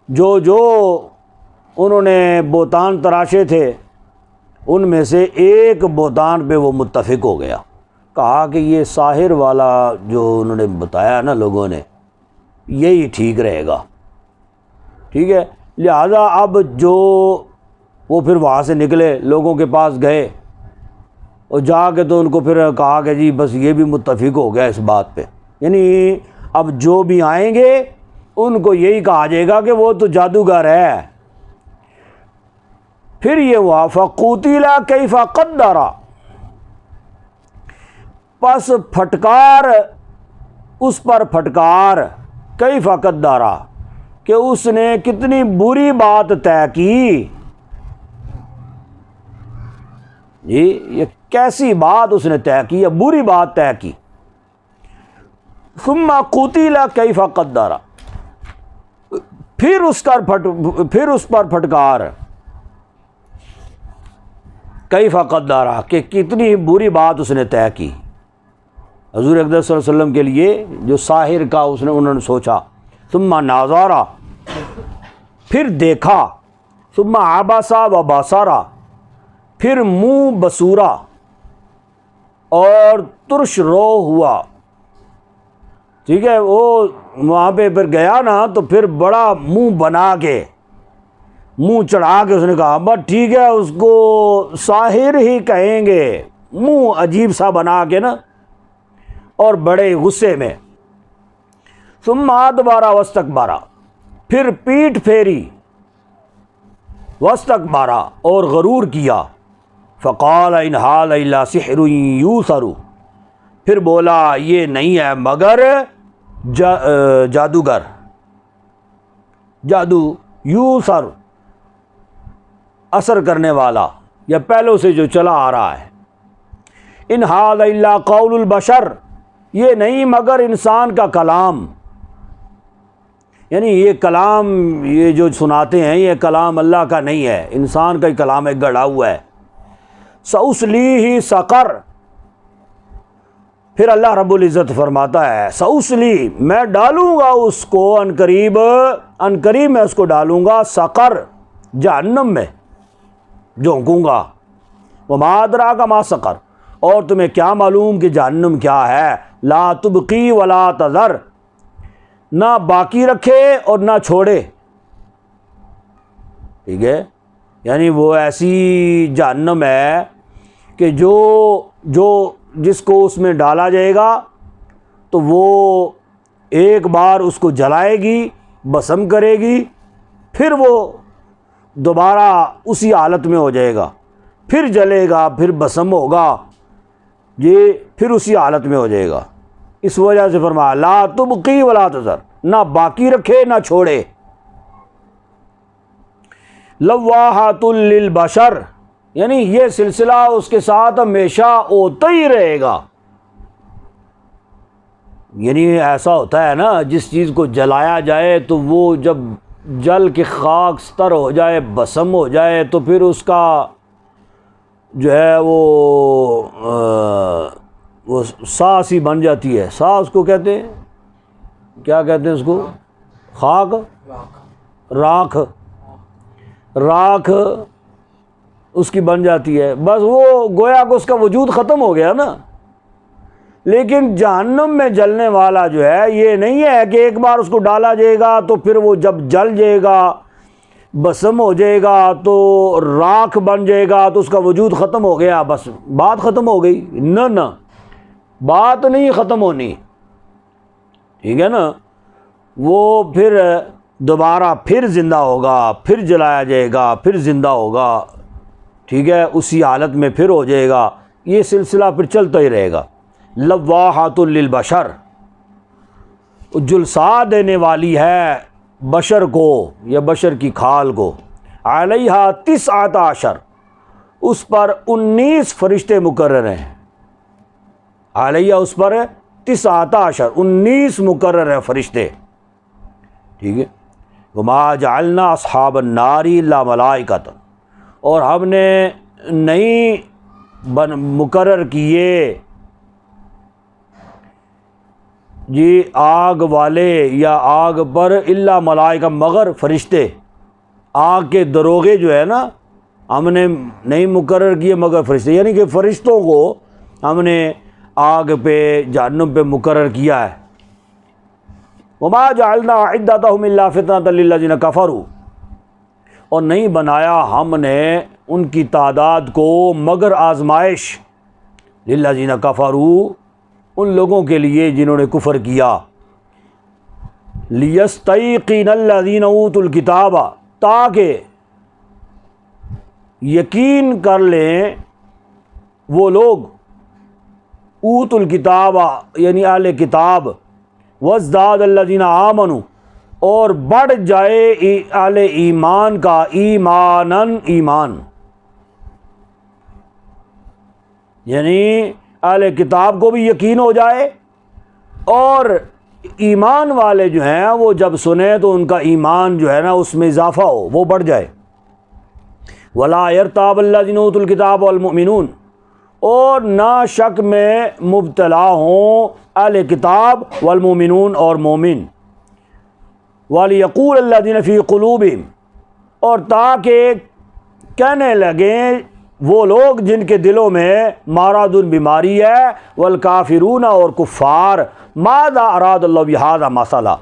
جو انہوں نے بہتان تراشے تھے، ان میں سے ایک بہتان پہ وہ متفق ہو گیا، کہا کہ یہ ساحر والا جو انہوں نے بتایا نا لوگوں نے، یہی ٹھیک رہے گا، ٹھیک ہے۔ لہذا اب جو وہ پھر وہاں سے نکلے، لوگوں کے پاس گئے اور جا کے تو ان کو پھر کہا کہ جی بس یہ بھی متفق ہو گیا اس بات پہ، یعنی اب جو بھی آئیں گے ان کو یہی کہا جائے گا کہ وہ تو جادوگر ہے۔ پھر یہ ہوا فقُوتِلَ کَیْفَ قَدَّرَ، پس پھٹکار اس پر پھٹکار، کیف قدر، کہ اس نے کتنی بری بات طے کی۔ جی یہ کیسی بات اس نے طے کی، یا بری بات طے کی۔ ثم قُتِلَ کیف قدر، پھر اس پر پھٹکار، کیف قدر، کہ کتنی بری بات اس نے طے کی۔ حضور اقدس صلی اللہ علیہ وسلم کے لیے جو ساحر کا انہوں نے سوچا، ثم ناظر، پھر دیکھا، ثم عبس و بصر، پھر منہ بسورا اور ترش رو ہوا، ٹھیک ہے۔ وہ وہاں پہ پھر گیا نا تو پھر بڑا منہ بنا کے، منہ چڑھا کے اس نے کہا بس ٹھیک ہے، اس کو ساحر ہی کہیں گے، منہ عجیب سا بنا کے نا، اور بڑے غصے میں۔ ثم ادبر واستکبر، پھر پیٹھ پھیری، واستکبر، اور غرور کیا۔ فقال ان ھذا الا سحر یؤثر، پھر بولا یہ نہیں ہے مگر جادوگر، جادو، یؤثر، اثر کرنے والا، یا پہلو سے جو چلا آ رہا ہے۔ ان ھذا الا قول البشر، یہ نہیں مگر انسان کا کلام، یعنی یہ کلام یہ جو سناتے ہیں یہ کلام اللہ کا نہیں ہے، انسان کا ہی کلام ہے، گڑھا ہوا ہے۔ سأصلیہ سقر، پھر اللہ رب العزت فرماتا ہے سأصلی، میں ڈالوں گا اس کو عنقریب میں اس کو ڈالوں گا سقر، جہنم میں جھونکوں گا۔ وما ادراک ما سقر، اور تمہیں کیا معلوم کہ جہنم کیا ہے۔ لا تبقی ولا تذر، نہ باقی رکھے اور نہ چھوڑے، ٹھیک ہے، یعنی وہ ایسی جہنم ہے کہ جس کو اس میں ڈالا جائے گا تو وہ ایک بار اس کو جلائے گی، بھسم کرے گی، پھر وہ دوبارہ اسی حالت میں ہو جائے گا، پھر جلے گا، پھر بھسم ہوگا، یہ پھر اسی حالت میں ہو جائے گا۔ اس وجہ سے فرمایا لا تبقی ولا تذر، نہ باقی رکھے نہ چھوڑے۔ لواحۃ للبشر، یعنی یہ سلسلہ اس کے ساتھ ہمیشہ ہوتا ہی رہے گا۔ یعنی ایسا ہوتا ہے نا، جس چیز کو جلایا جائے تو وہ جب جل کے خاک ستر ہو جائے، بھسم ہو جائے، تو پھر اس کا جو ہے وہ سا سی بن جاتی ہے۔ سا اس کو کہتے ہیں، کیا کہتے ہیں اس کو؟ خاک، راکھ اس کی بن جاتی ہے، بس وہ گویا کہ اس کا وجود ختم ہو گیا نا۔ لیکن جہنم میں جلنے والا جو ہے یہ نہیں ہے کہ ایک بار اس کو ڈالا جائے گا تو پھر وہ جب جل جائے گا، بھسم ہو جائے گا، تو راکھ بن جائے گا تو اس کا وجود ختم ہو گیا، بس بات ختم ہو گئی۔ نہ بات نہیں ختم ہونی، ٹھیک ہے نا، وہ پھر دوبارہ پھر زندہ ہوگا، پھر جلایا جائے گا، پھر زندہ ہوگا، ٹھیک ہے، اسی حالت میں پھر ہو جائے گا، یہ سلسلہ پھر چلتا ہی رہے گا۔ لواحۃ للبشر، جلسا دینے والی ہے بشر کو یا بشر کی کھال کو۔ علیہا 19، اس پر 19 فرشتے مقرر ہیں۔ علیہ اس پر 19، 19 مقرر ہیں فرشتے، ٹھیک ہے۔ وما جعلنا اصحاب النار الا ملائکۃ، اور ہم نے نہیں مقرر کیے جی آگ والے یا آگ پر الا ملائکہ، مگر فرشتے، آگ کے دروغے جو ہے نا، ہم نے نہیں مقرر کیے مگر فرشتے، یعنی کہ فرشتوں کو ہم نے آگ پہ، جہنم پہ مقرر کیا ہے۔ وما جعلنا عدتهم الا فتنة للذین کفروا، اور نہیں بنایا ہم نے ان کی تعداد کو مگر آزمائش، للذین کفروا، ان لوگوں کے لیے جنہوں نے کفر کیا، لیستیقن الذین اوتوا الکتاب، تاکہ یقین کر لیں وہ لوگ، اوتوا الکتاب یعنی اہل کتاب، وازداد الذین آمنوا، اور بڑھ جائے اہل ایمان کا ایماناً ایمان، یعنی اہل کتاب کو بھی یقین ہو جائے اور ایمان والے جو ہیں وہ جب سنیں تو ان کا ایمان جو ہے نا اس میں اضافہ ہو، وہ بڑھ جائے۔ ولا یرتاب الذین اوتوا الکتاب والمؤمنون، اور نہ شک میں مبتلا ہوں اہل کتاب والمؤمنون، اور مومن۔ وَلِيَقُولَ الَّذِينَ فِي قُلُوبِهِمْ، اور تاکہ کہنے لگیں وہ لوگ جن کے دلوں میں مرض بیماری ہے، والکافرون، اور کفار، ماذا اراد اللہ بہذا مثلا،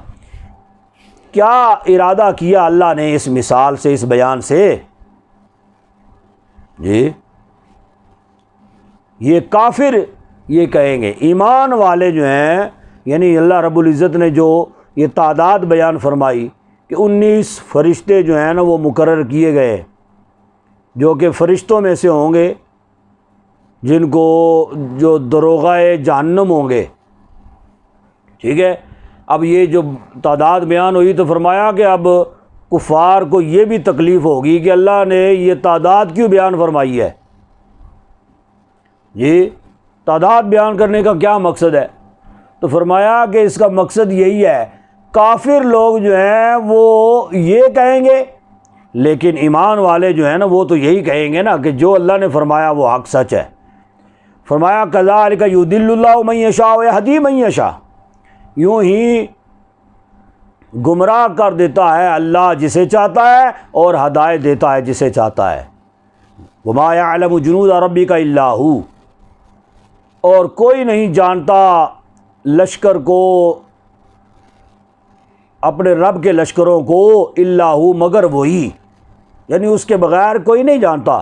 کیا ارادہ کیا اللہ نے اس مثال سے، اس بیان سے؟ جی یہ کافر یہ کہیں گے، ایمان والے جو ہیں، یعنی اللہ رب العزت نے جو یہ تعداد بیان فرمائی کہ 19 فرشتے جو ہیں نا وہ مقرر کیے گئے، جو کہ فرشتوں میں سے ہوں گے جن کو جو دروغۂ جہنم ہوں گے، ٹھیک ہے۔ اب یہ جو تعداد بیان ہوئی تو فرمایا کہ اب کفار کو یہ بھی تکلیف ہوگی کہ اللہ نے یہ تعداد کیوں بیان فرمائی ہے؟ جی تعداد بیان کرنے کا کیا مقصد ہے؟ تو فرمایا کہ اس کا مقصد یہی ہے، کافر لوگ جو ہیں وہ یہ کہیں گے، لیکن ایمان والے جو ہیں نا وہ تو یہی کہیں گے نا کہ جو اللہ نے فرمایا وہ حق سچ ہے۔ فرمایا کذالک یضل اللہ من یشاء ویہدی من یشاء، یوں ہی گمراہ کر دیتا ہے اللہ جسے چاہتا ہے اور ہدایت دیتا ہے جسے چاہتا ہے۔ وما یعلم جنود ربک الا ھو، اور کوئی نہیں جانتا لشکر کو اپنے رب کے لشکروں کو الا ہو مگر وہی، یعنی اس کے بغیر کوئی نہیں جانتا۔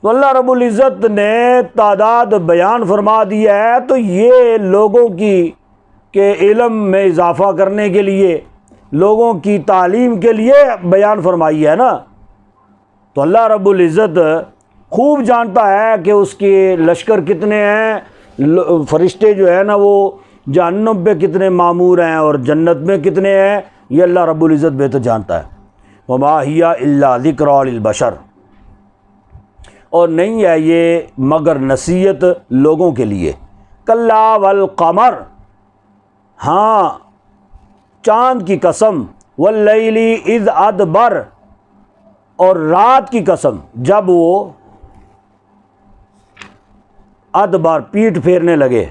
تو اللہ رب العزت نے تعداد بیان فرما دی ہے، تو یہ لوگوں کی کے علم میں اضافہ کرنے کے لیے، لوگوں کی تعلیم کے لیے بیان فرمائی ہے نا۔ تو اللہ رب العزت خوب جانتا ہے کہ اس کے لشکر کتنے ہیں، فرشتے جو ہے نا وہ جہنم پہ کتنے معمور ہیں اور جنت میں کتنے ہیں، یہ اللہ رب العزت بہتر جانتا ہے۔ وما ہی الا ذکری للبشر، اور نہیں ہے یہ مگر نصیحت لوگوں کے لیے۔ کلا والقمر، ہاں چاند کی قسم، واللیل اذ ادبر، اور رات کی قسم جب وہ ادبر پیٹ پھیرنے لگے،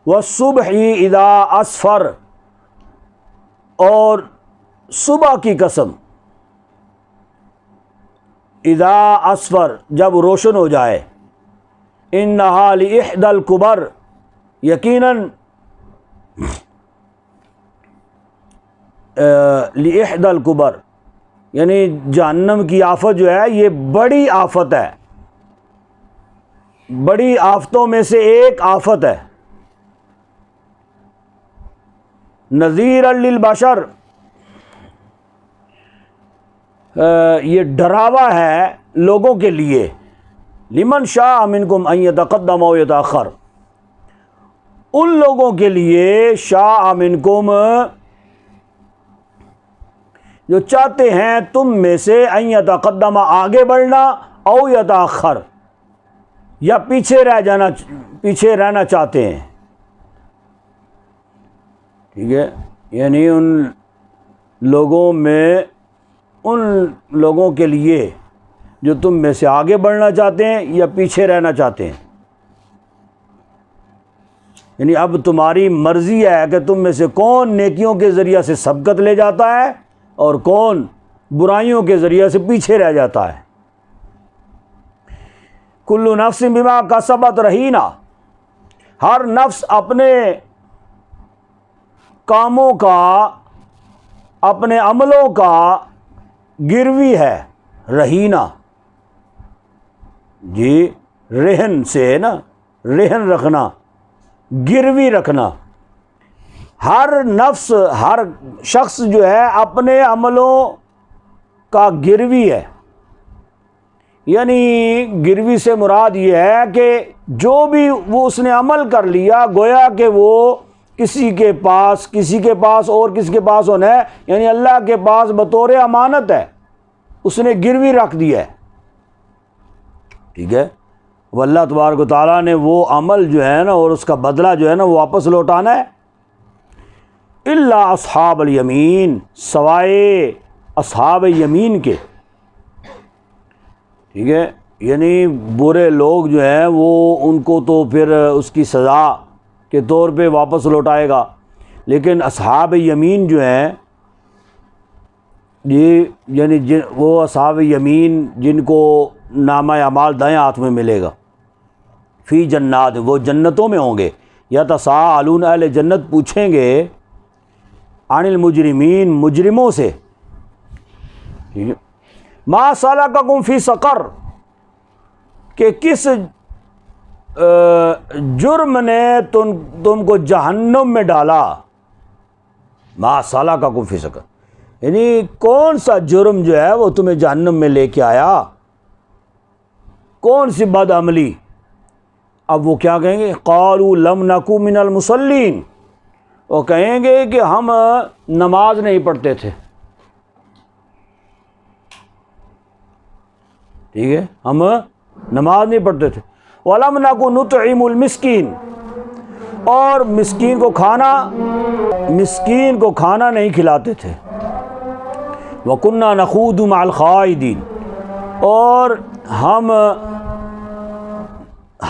والصبح اذا اسفر، اور صبح کی قسم اذا اسفر جب روشن ہو جائے، انہا لإحدى الکبر، یقیناً لإحدى الکبر یعنی جہنم کی آفت جو ہے یہ بڑی آفت ہے، بڑی آفتوں میں سے ایک آفت ہے۔ نذیرا للبشر، یہ ڈراوا ہے لوگوں کے لیے، لمن شاء منکم ان یتقدم او یتأخر، ان لوگوں کے لیے شاء منکم جو چاہتے ہیں تم میں سے، ان یتقدم آگے بڑھنا، او یتأخر یا پیچھے رہنا چاہتے ہیں، ٹھیک ہے، یعنی ان لوگوں میں، ان لوگوں کے لیے جو تم میں سے آگے بڑھنا چاہتے ہیں یا پیچھے رہنا چاہتے ہیں، یعنی اب تمہاری مرضی ہے کہ تم میں سے کون نیکیوں کے ذریعہ سے سبقت لے جاتا ہے اور کون برائیوں کے ذریعہ سے پیچھے رہ جاتا ہے۔ کل نفس بما کسبت رہینہ، ہر نفس اپنے کاموں کا، اپنے عملوں کا گروی ہے۔ رہینہ جی رہن سے نا، رہن رکھنا، گروی رکھنا۔ ہر نفس، ہر شخص جو ہے اپنے عملوں کا گروی ہے، یعنی گروی سے مراد یہ ہے کہ جو بھی وہ اس نے عمل کر لیا، گویا کہ وہ کسی کے پاس اور کسی کے پاس ہونا ہے، یعنی اللہ کے پاس بطور امانت ہے، اس نے گروی رکھ دیا ہے، ٹھیک ہے۔ اب اللہ تبارک و تعالیٰ نے وہ عمل جو ہے نا اور اس کا بدلہ جو ہے نا وہ واپس لوٹانا ہے۔ الا اصحاب الیمین، سوائے اصحاب یمین کے، ٹھیک ہے، یعنی برے لوگ جو ہیں وہ ان کو تو پھر اس کی سزا کے طور پہ واپس لوٹائے گا، لیکن اصحاب یمین جو ہیں یہ یعنی وہ اصحاب یمین جن کو نامہ اعمال دائیں ہاتھ میں ملے گا، فی جنات، وہ جنتوں میں ہوں گے۔ یتساءلون، اہل جنت پوچھیں گے، عن المجرمین، مجرموں سے، ٹھیک ہے، ما سلککم فی سقر، کہ کس جرم نے تم کو جہنم میں ڈالا۔ ما سلککم فی سقر، یعنی کون سا جرم جو ہے وہ تمہیں جہنم میں لے کے آیا، کون سی بد عملی۔ اب وہ کیا کہیں گے؟ قالوا لم نکو من المصلین، وہ کہیں گے کہ ہم نماز نہیں پڑھتے تھے، ٹھیک ہے، ہم نماز نہیں پڑھتے تھے۔ وَلَمْ نَكُ نُطْعِمُ الْمِسْكِينَ، اور مسکین کو کھانا نہیں کھلاتے تھے۔ وَكُنَّا نَخُوضُ مَعَ الْخَائِضِينَ، اور ہم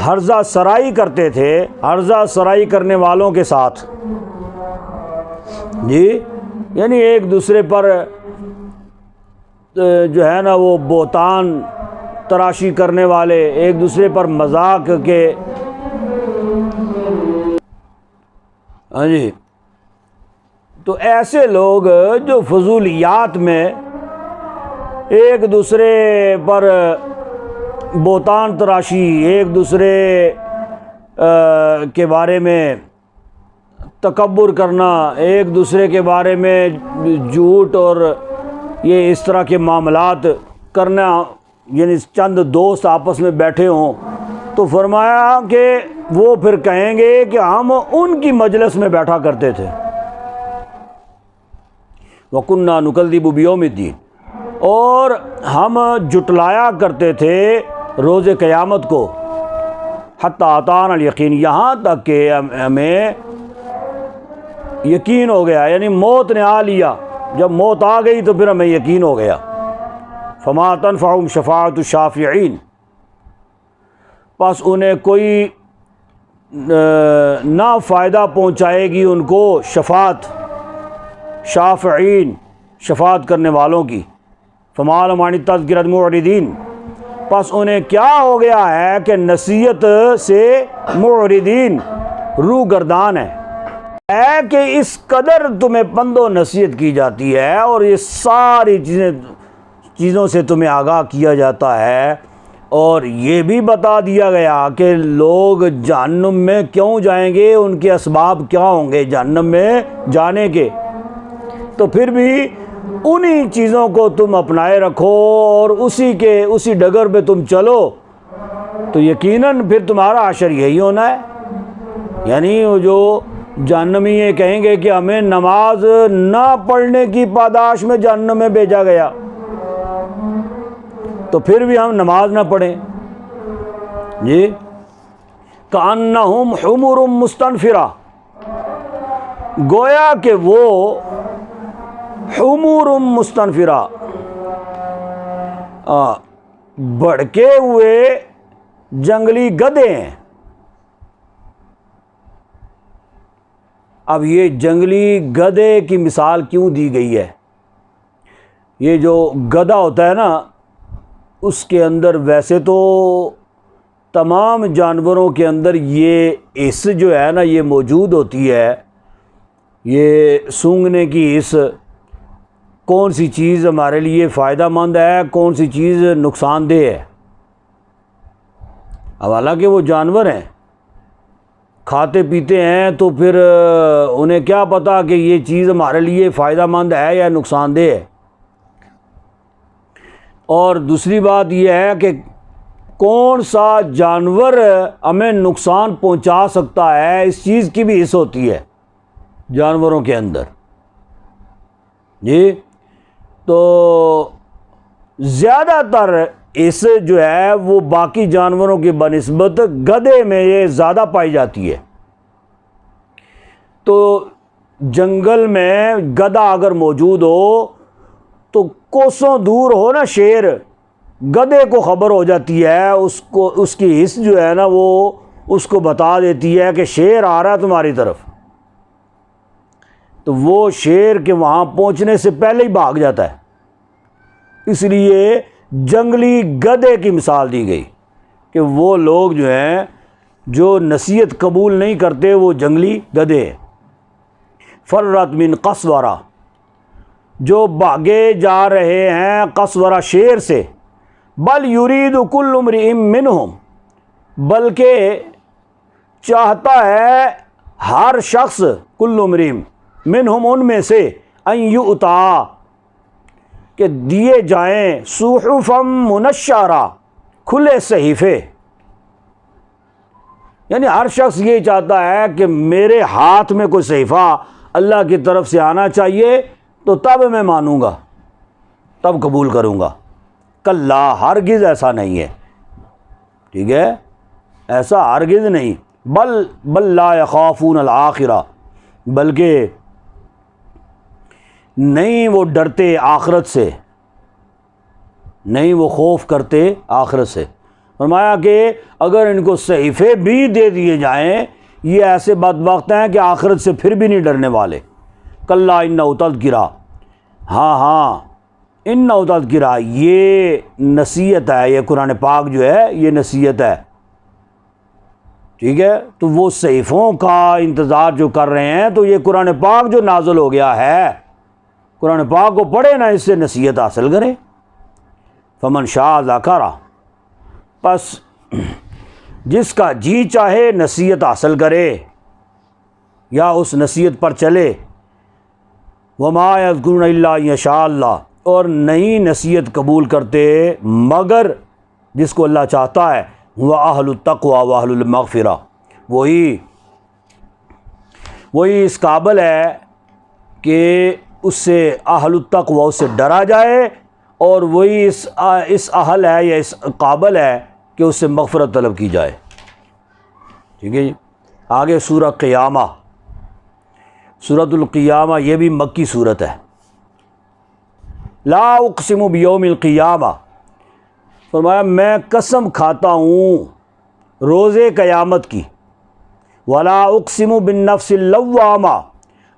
ہرزہ سرائی کرتے تھے، ہرزہ سرائی کرنے والوں کے ساتھ، جی یعنی ایک دوسرے پر جو ہے نا وہ بہتان تراشی کرنے والے، ایک دوسرے پر مذاق کے، ہاں جی، تو ایسے لوگ جو فضولیات میں ایک دوسرے پر بہتان تراشی، ایک دوسرے کے بارے میں تکبر کرنا، ایک دوسرے کے بارے میں جھوٹ اور یہ اس طرح کے معاملات کرنا، یعنی چند دوست آپس میں بیٹھے ہوں، تو فرمایا کہ وہ پھر کہیں گے کہ ہم ان کی مجلس میں بیٹھا کرتے تھے، وَكُنَّا نُكَذِّبُ بِيَوْمِ الدِّينِ، اور ہم جھٹلایا کرتے تھے روز قیامت کو، حتی اتانا الیقین، یہاں تک کہ ہمیں یقین ہو گیا، یعنی موت نے آ لیا، جب موت آ گئی تو پھر ہمیں یقین ہو گیا۔ فما تنفعهم شفاعۃ الشافعین، پس انہیں کوئی نہ فائدہ پہنچائے گی ان کو شفاعت، شافعین شفاعت کرنے والوں کی۔ فما لهم عن التذکرۃ معرضین، پس انہیں کیا ہو گیا ہے کہ نصیحت سے معرضین، روح گردان ہے کہ اس قدر تمہیں پند و نصیحت کی جاتی ہے اور یہ ساری چیزوں سے تمہیں آگاہ کیا جاتا ہے، اور یہ بھی بتا دیا گیا کہ لوگ جہنم میں کیوں جائیں گے، ان کے اسباب کیا ہوں گے جہنم میں جانے کے، تو پھر بھی انہی چیزوں کو تم اپنائے رکھو اور اسی ڈگر پہ تم چلو، تو یقیناً پھر تمہارا حشر یہی ہونا ہے۔ یعنی وہ جو جہنمی یہ کہیں گے کہ ہمیں نماز نہ پڑھنے کی پاداش میں جہنم میں بھیجا گیا، تو پھر بھی ہم نماز نہ پڑھیں، جی کأنہم حمر مستنفرہ، گویا کہ وہ حمر مستنفرہ، بھڑکے ہوئے جنگلی گدھے ہیں۔ اب یہ جنگلی گدھے کی مثال کیوں دی گئی ہے؟ یہ جو گدھا ہوتا ہے نا، اس کے اندر ویسے تو تمام جانوروں کے اندر یہ حس جو ہے نا یہ موجود ہوتی ہے، یہ سونگھنے کی حس، کون سی چیز ہمارے لیے فائدہ مند ہے، کون سی چیز نقصان دہ ہے۔ اب حالانکہ وہ جانور ہیں، کھاتے پیتے ہیں، تو پھر انہیں کیا پتا کہ یہ چیز ہمارے لیے فائدہ مند ہے یا نقصان دہ ہے۔ اور دوسری بات یہ ہے کہ کون سا جانور ہمیں نقصان پہنچا سکتا ہے، اس چیز کی بھی حس ہوتی ہے جانوروں کے اندر، جی تو زیادہ تر حس جو ہے وہ باقی جانوروں کی بنسبت گدھے میں یہ زیادہ پائی جاتی ہے۔ تو جنگل میں گدھا اگر موجود ہو تو کوسوں دور ہو نا شیر، گدھے کو خبر ہو جاتی ہے، اس کی حس جو ہے نا وہ اس کو بتا دیتی ہے کہ شیر آ رہا ہے تمہاری طرف، تو وہ شیر کے وہاں پہنچنے سے پہلے ہی بھاگ جاتا ہے۔ اس لیے جنگلی گدھے کی مثال دی گئی کہ وہ لوگ جو ہیں جو نصیحت قبول نہیں کرتے، وہ جنگلی گدھے۔ فرت من قسورہ، جو بھاگے جا رہے ہیں قسورہ شیر سے، بل یرید کل امرئ منہم، بلکہ چاہتا ہے ہر شخص، کل امرئ منہم ان میں سے، ان یؤتا کہ دیے جائیں، صحفا منشرہ کھلے صحیفے، یعنی ہر شخص یہ چاہتا ہے کہ میرے ہاتھ میں کوئی صحیفہ اللہ کی طرف سے آنا چاہیے، تو تب میں مانوں گا، تب قبول کروں گا۔ کلا، ہرگز ایسا نہیں ہے، ٹھیک ہے، ایسا ہرگز نہیں۔ بل لا یخافون الآخرہ، بلکہ نہیں وہ ڈرتے آخرت سے، نہیں وہ خوف کرتے آخرت سے۔ فرمایا کہ اگر ان کو صحیفے بھی دے دیے جائیں، یہ ایسے بدبخت ہیں کہ آخرت سے پھر بھی نہیں ڈرنے والے۔ کلا انہ تذکرہ، ہاں انہ تذکرہ، یہ نصیحت ہے، یہ قرآن پاک جو ہے یہ نصیحت ہے، ٹھیک ہے، تو وہ صحیفوں کا انتظار جو کر رہے ہیں، تو یہ قرآن پاک جو نازل ہو گیا ہے، قرآن پاک کو پڑھے نا، اس سے نصیحت حاصل کریں۔ فمن شاء ذکرہ، پس جس کا جی چاہے نصیحت حاصل کرے یا اس نصیحت پر چلے۔ وما یذکرون الا ان یشاء اللہ، اور نہیں نصیحت قبول کرتے مگر جس کو اللہ چاہتا ہے۔ وہ اہل التقوی و اہل المغفرہ، وہی اس قابل ہے کہ اس سے اہل التقوی اس سے ڈرا جائے، اور وہی اس اہل ہے یا اس قابل ہے کہ اس سے مغفرت طلب کی جائے۔ ٹھیک ہے جی۔ آگے سورہ قیامہ، سورۃ القیامہ، یہ بھی مکی صورت ہے۔ لا اقسم بیوم القیامہ، فرمایا میں قسم کھاتا ہوں روز قیامت کی۔ ولا اقسم بالنفس اللوامہ،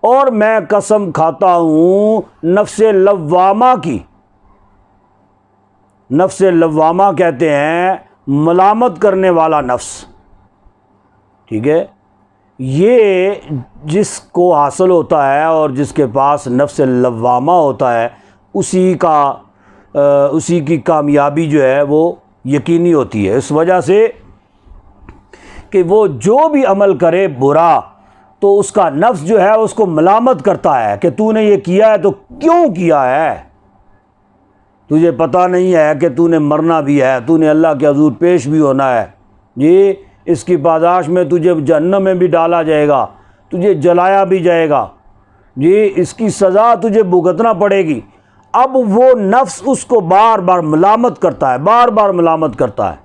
اور میں قسم کھاتا ہوں نفس لوامہ کی۔ نفس لوامہ کہتے ہیں ملامت کرنے والا نفس۔ ٹھیک ہے، یہ جس کو حاصل ہوتا ہے اور جس کے پاس نفس لوامہ ہوتا ہے، اسی کی کامیابی جو ہے وہ یقینی ہوتی ہے، اس وجہ سے کہ وہ جو بھی عمل کرے برا، تو اس کا نفس جو ہے اس کو ملامت کرتا ہے کہ تو نے یہ کیا ہے تو کیوں کیا ہے، تجھے پتہ نہیں ہے کہ تو نے مرنا بھی ہے، تو نے اللہ کے حضور پیش بھی ہونا ہے، جی اس کی پاداش میں تجھے جہنم میں بھی ڈالا جائے گا، تجھے جلایا بھی جائے گا، جی اس کی سزا تجھے بھگتنا پڑے گی۔ اب وہ نفس اس کو بار بار ملامت کرتا ہے، بار بار ملامت کرتا ہے،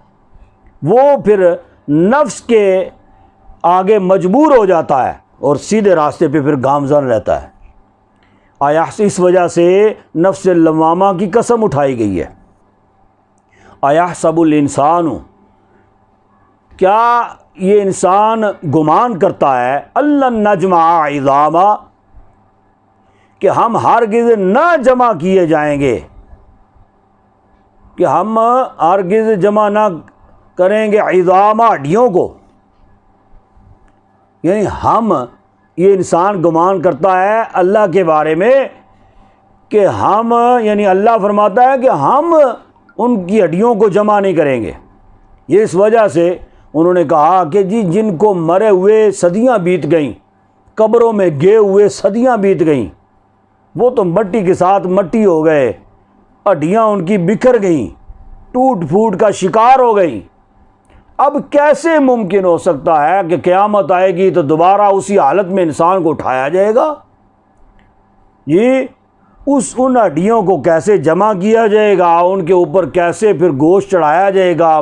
وہ پھر نفس کے آگے مجبور ہو جاتا ہے اور سیدھے راستے پہ پھر گامزن رہتا ہے۔ آیا اس وجہ سے نفس لوامہ کی قسم اٹھائی گئی ہے۔ ایحسب الانسان، کیا یہ انسان گمان کرتا ہے الن نجمع عظاما، کہ ہم ہرگز نہ جمع کیے جائیں گے، کہ ہم ہرگز جمع نہ کریں گے عظاما، ہڈیوں کو، یعنی یہ انسان گمان کرتا ہے اللہ کے بارے میں کہ ہم، یعنی اللہ فرماتا ہے کہ ہم ان کی ہڈیوں کو جمع نہیں کریں گے۔ یہ اس وجہ سے انہوں نے کہا کہ جی جن کو مرے ہوئے صدیاں بیت گئیں، قبروں میں گئے ہوئے صدیاں بیت گئیں، وہ تو مٹی کے ساتھ مٹی ہو گئے، ہڈیاں ان کی بکھر گئیں، ٹوٹ پھوٹ کا شکار ہو گئیں۔ اب کیسے ممکن ہو سکتا ہے کہ قیامت آئے گی تو دوبارہ اسی حالت میں انسان کو اٹھایا جائے گا؟ یہ ان ہڈیوں کو کیسے جمع کیا جائے گا، ان کے اوپر کیسے پھر گوشت چڑھایا جائے گا،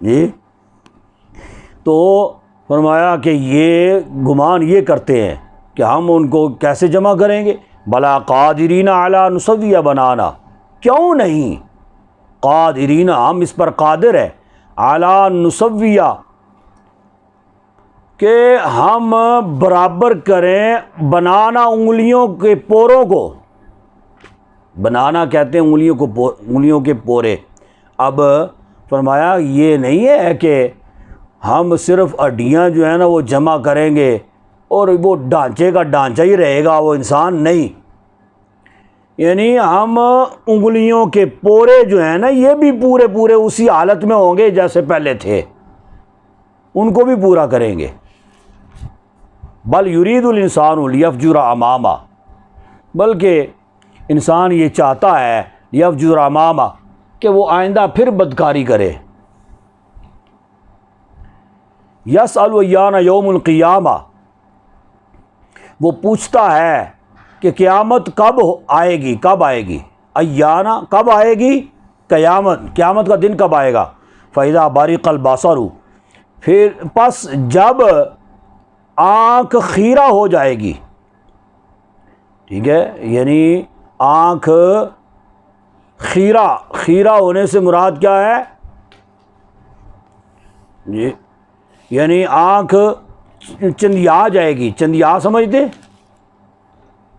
جی تو فرمایا کہ یہ گمان یہ کرتے ہیں کہ ہم ان کو کیسے جمع کریں گے۔ بلا قادرین علی نسویہ بنانا، کیوں نہیں، قادرین ہم اس پر قادر ہیں، علی نسویہ کہ ہم برابر کریں، بنانا انگلیوں کے پوروں کو، بنانا کہتے ہیں انگلیوں کے پورے۔ اب فرمایا یہ نہیں ہے کہ ہم صرف ہڈیاں جو ہیں نا وہ جمع کریں گے اور وہ ڈھانچے کا ڈھانچہ ہی رہے گا وہ انسان، نہیں، یعنی ہم انگلیوں کے پورے جو ہیں نا یہ بھی پورے اسی حالت میں ہوں گے جیسے پہلے تھے، ان کو بھی پورا کریں گے۔ بل یرید الانسان لیفجر امامہ، بلکہ انسان یہ چاہتا ہے لیفجر امامہ کہ وہ آئندہ پھر بدکاری کرے۔ یسأل ایان یوم القیامہ، وہ پوچھتا ہے کہ قیامت کب آئے گی، کب آئے گی، ایانا کب آئے گی، قیامت کا دن کب آئے گا۔ فَإِذَا بَرِقَ الْبَصَرُ، پھر پس جب آنکھ خیرہ ہو جائے گی، ٹھیک ہے، یعنی آنکھ خیرہ ہونے سے مراد کیا ہے جی، یعنی آنکھ چندیا جائے گی، چندیا سمجھتے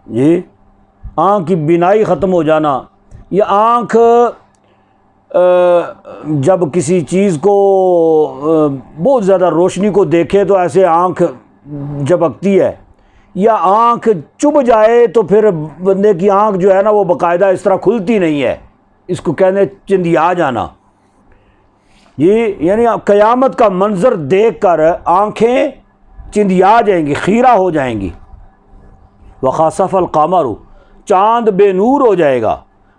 جی، آنکھ کی بینائی ختم ہو جانا، یہ آنکھ جب کسی چیز کو بہت زیادہ روشنی کو دیکھے تو ایسے آنکھ جھپکتی ہے، یا آنکھ چبھ جائے تو پھر بندے کی آنکھ جو ہے نا وہ باقاعدہ اس طرح کھلتی نہیں ہے، اس کو کہتے ہیں چندیا جانا جی، یعنی قیامت کا منظر دیکھ کر آنکھیں چندیا جائیں گی، خیرہ ہو جائیں گی۔ وخسف القمر، چاند بے نور ہو جائے گا۔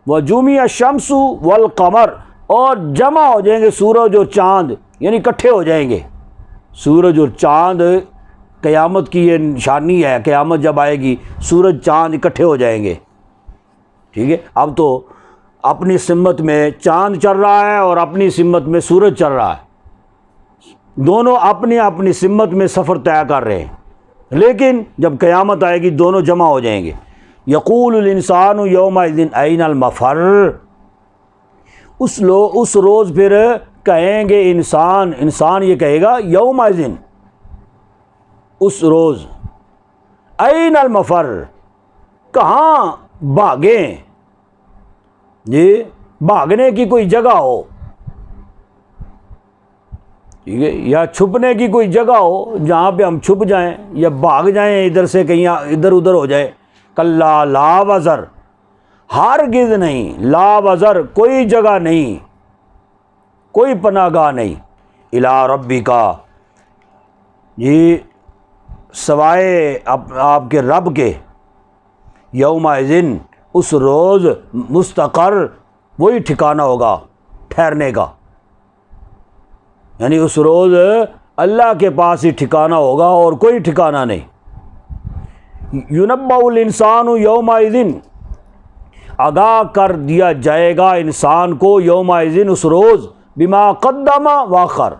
وجمع الشمس والقمر، اور جمع ہو جائیں گے سورج اور چاند، یعنی اکٹھے ہو جائیں گے سورج اور چاند۔ قیامت کی یہ نشانی ہے، قیامت جب آئے گی سورج چاند اکٹھے ہو جائیں گے، ٹھیک ہے۔ اب تو اپنی سمت میں چاند چل رہا ہے اور اپنی سمت میں سورج چل رہا ہے، دونوں اپنی اپنی سمت میں سفر طے کر رہے ہیں، لیکن جب قیامت آئے گی دونوں جمع ہو جائیں گے۔ یقول الانسان یومئذ این المفر، اس روز پھر کہیں گے انسان یہ کہے گا یومئذ، اس روز، این المفر، کہاں بھاگیں جی، بھاگنے کی کوئی جگہ ہو، ٹھیک ہے، یا چھپنے کی کوئی جگہ ہو جہاں پہ ہم چھپ جائیں یا بھاگ جائیں ادھر سے کہیں ادھر ادھر ہو جائے۔ کلا لا وزر، ہرگز نہیں، لا وزر، کوئی جگہ نہیں، کوئی پناہ گاہ نہیں، الی ربک، یہ سوائے آپ کے رب کے، یومئذ، اس روز، مستقر، وہی ٹھکانہ ہوگا ٹھہرنے کا، یعنی اس روز اللہ کے پاس ہی ٹھکانہ ہوگا اور کوئی ٹھکانہ نہیں۔ ینبأ الانسان یومئذ، آگاہ کر دیا جائے گا انسان کو یومئذ، اس روز، بما قدم واخر،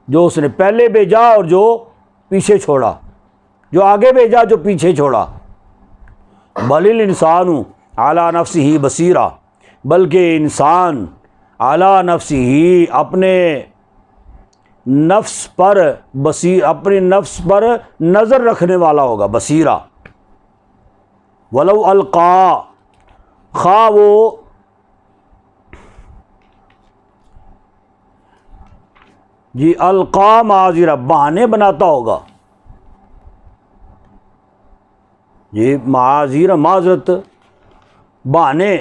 جو اس نے پہلے بھیجا اور جو پیچھے چھوڑا، جو آگے بھیجا جو پیچھے چھوڑا۔ بل الانسان علی نفسہ بصیرہ، بلکہ انسان علی نفسہ، اپنے نفس پر اپنے نفس پر نظر رکھنے والا ہوگا، بصیرہ۔ ولو القا، خواہ وہ جی القا معاذرہ، بہانے بناتا ہوگا، جی معاذرہ، معذرت، بہانے،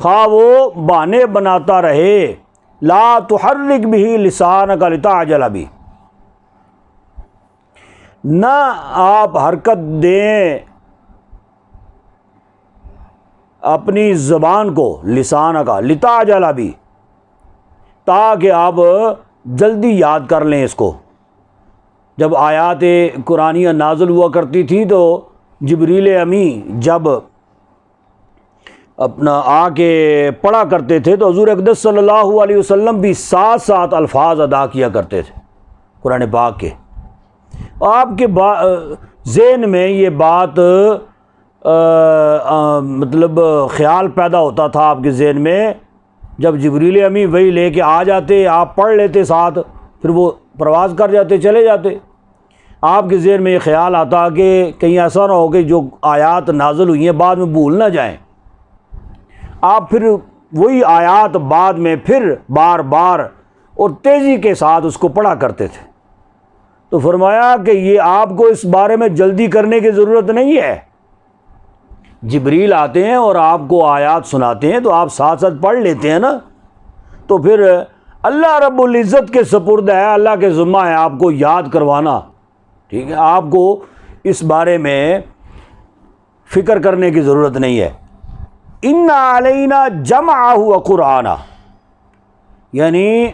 خواہ وہ بہانے بناتا رہے۔ لا تحرک بہ لسانک لتعجل بہ، نہ آپ حرکت دیں اپنی زبان کو، لسان کا، لتعجل بہ، تاکہ آپ جلدی یاد کر لیں اس کو۔ جب آیات قرآنیہ نازل ہوا کرتی تھی تو جبریل امی جب اپنا آ کے پڑھا کرتے تھے تو حضور اقدس صلی اللہ علیہ وسلم بھی ساتھ ساتھ الفاظ ادا کیا کرتے تھے قرآن پاک کے۔ آپ کے ذہن میں یہ بات مطلب خیال پیدا ہوتا تھا آپ کے ذہن میں، جب جبریل امی وہی لے کے آ جاتے، آپ پڑھ لیتے ساتھ، پھر وہ پرواز کر جاتے، چلے جاتے۔ آپ کے ذہن میں یہ خیال آتا کہ کہیں ایسا نہ ہو کہ جو آیات نازل ہوئی ہیں بعد میں بھول نہ جائیں، آپ پھر وہی آیات بعد میں پھر بار بار اور تیزی کے ساتھ اس کو پڑھا کرتے تھے۔ تو فرمایا کہ یہ آپ کو اس بارے میں جلدی کرنے کی ضرورت نہیں ہے، جبریل آتے ہیں اور آپ کو آیات سناتے ہیں تو آپ ساتھ ساتھ پڑھ لیتے ہیں نا، تو پھر اللہ رب العزت کے سپرد ہے، اللہ کے ذمہ ہے آپ کو یاد کروانا، ٹھیک ہے، آپ کو اس بارے میں فکر کرنے کی ضرورت نہیں ہے۔ ان علینا جمعہ وقرآنہ، یعنی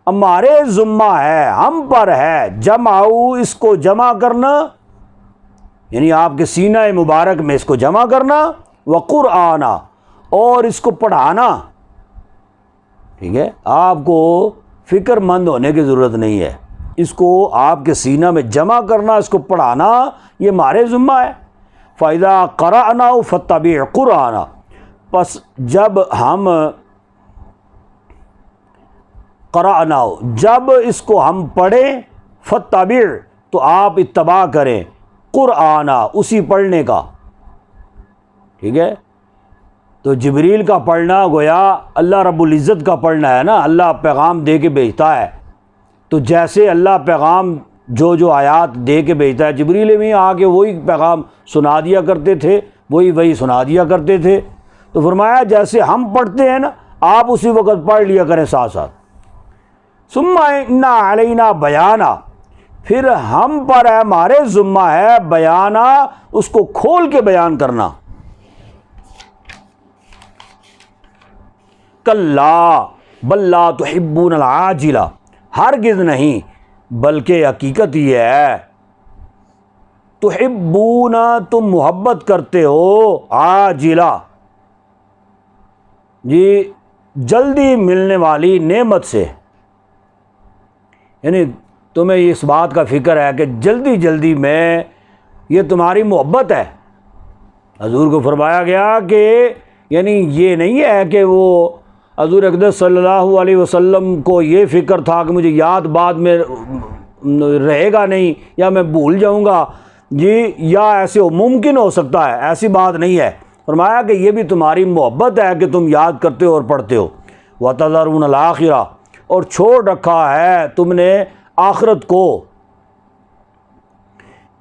ہمارے ذمہ ہے، ہم پر ہے، جمع، اس کو جمع کرنا، یعنی آپ کے سینہ مبارک میں اس کو جمع کرنا، وقرآنہ، اور اس کو پڑھانا، ٹھیک ہے، آپ کو فکر مند ہونے کی ضرورت نہیں ہے، اس کو آپ کے سینہ میں جمع کرنا، اس کو پڑھانا، یہ ہمارے ذمہ ہے۔ فَإِذَا قَرَأْنَاهُ فَاتَّبِعْ قُرْآنَهُ، پس جب ہم قرأناہ، جب اس کو ہم پڑھیں، فَاتَّبِعْ، تو آپ اتباع کریں، قرآنہ، اسی پڑھنے کا، ٹھیک ہے، تو جبریل کا پڑھنا گویا اللہ رب العزت کا پڑھنا ہے نا، اللہ پیغام دے کے بھیجتا ہے، تو جیسے اللہ پیغام جو آیات دے کے بھیجتا ہے، جبریل بھی آ کے وہی پیغام سنا دیا کرتے تھے، وہی سنا دیا کرتے تھے۔ تو فرمایا جیسے ہم پڑھتے ہیں نا، آپ اسی وقت پڑھ لیا کریں ساتھ ساتھ۔ ثم ان علینا بیانا، پھر ہم پر ہے، ہمارے ذمہ ہے بیانا، اس کو کھول کے بیان کرنا۔ کلا بل لا تحبون العاجلہ، ہرگز نہیں، بلکہ حقیقت یہ ہے، تحبون، تم محبت کرتے ہو، عاجلہ، جی جلدی ملنے والی نعمت سے، یعنی تمہیں اس بات کا فکر ہے کہ جلدی جلدی میں، یہ تمہاری محبت ہے۔ حضور کو فرمایا گیا کہ یعنی یہ نہیں ہے کہ وہ حضور اقدس صلی اللہ علیہ وسلم کو یہ فکر تھا کہ مجھے یاد بعد میں رہے گا نہیں، یا میں بھول جاؤں گا، جی یا ایسے ممکن ہو سکتا ہے، ایسی بات نہیں ہے۔ فرمایا کہ یہ بھی تمہاری محبت ہے کہ تم یاد کرتے ہو اور پڑھتے ہو۔ وَتَذَرُونَ الْآخِرَةَ، اور چھوڑ رکھا ہے تم نے آخرت کو۔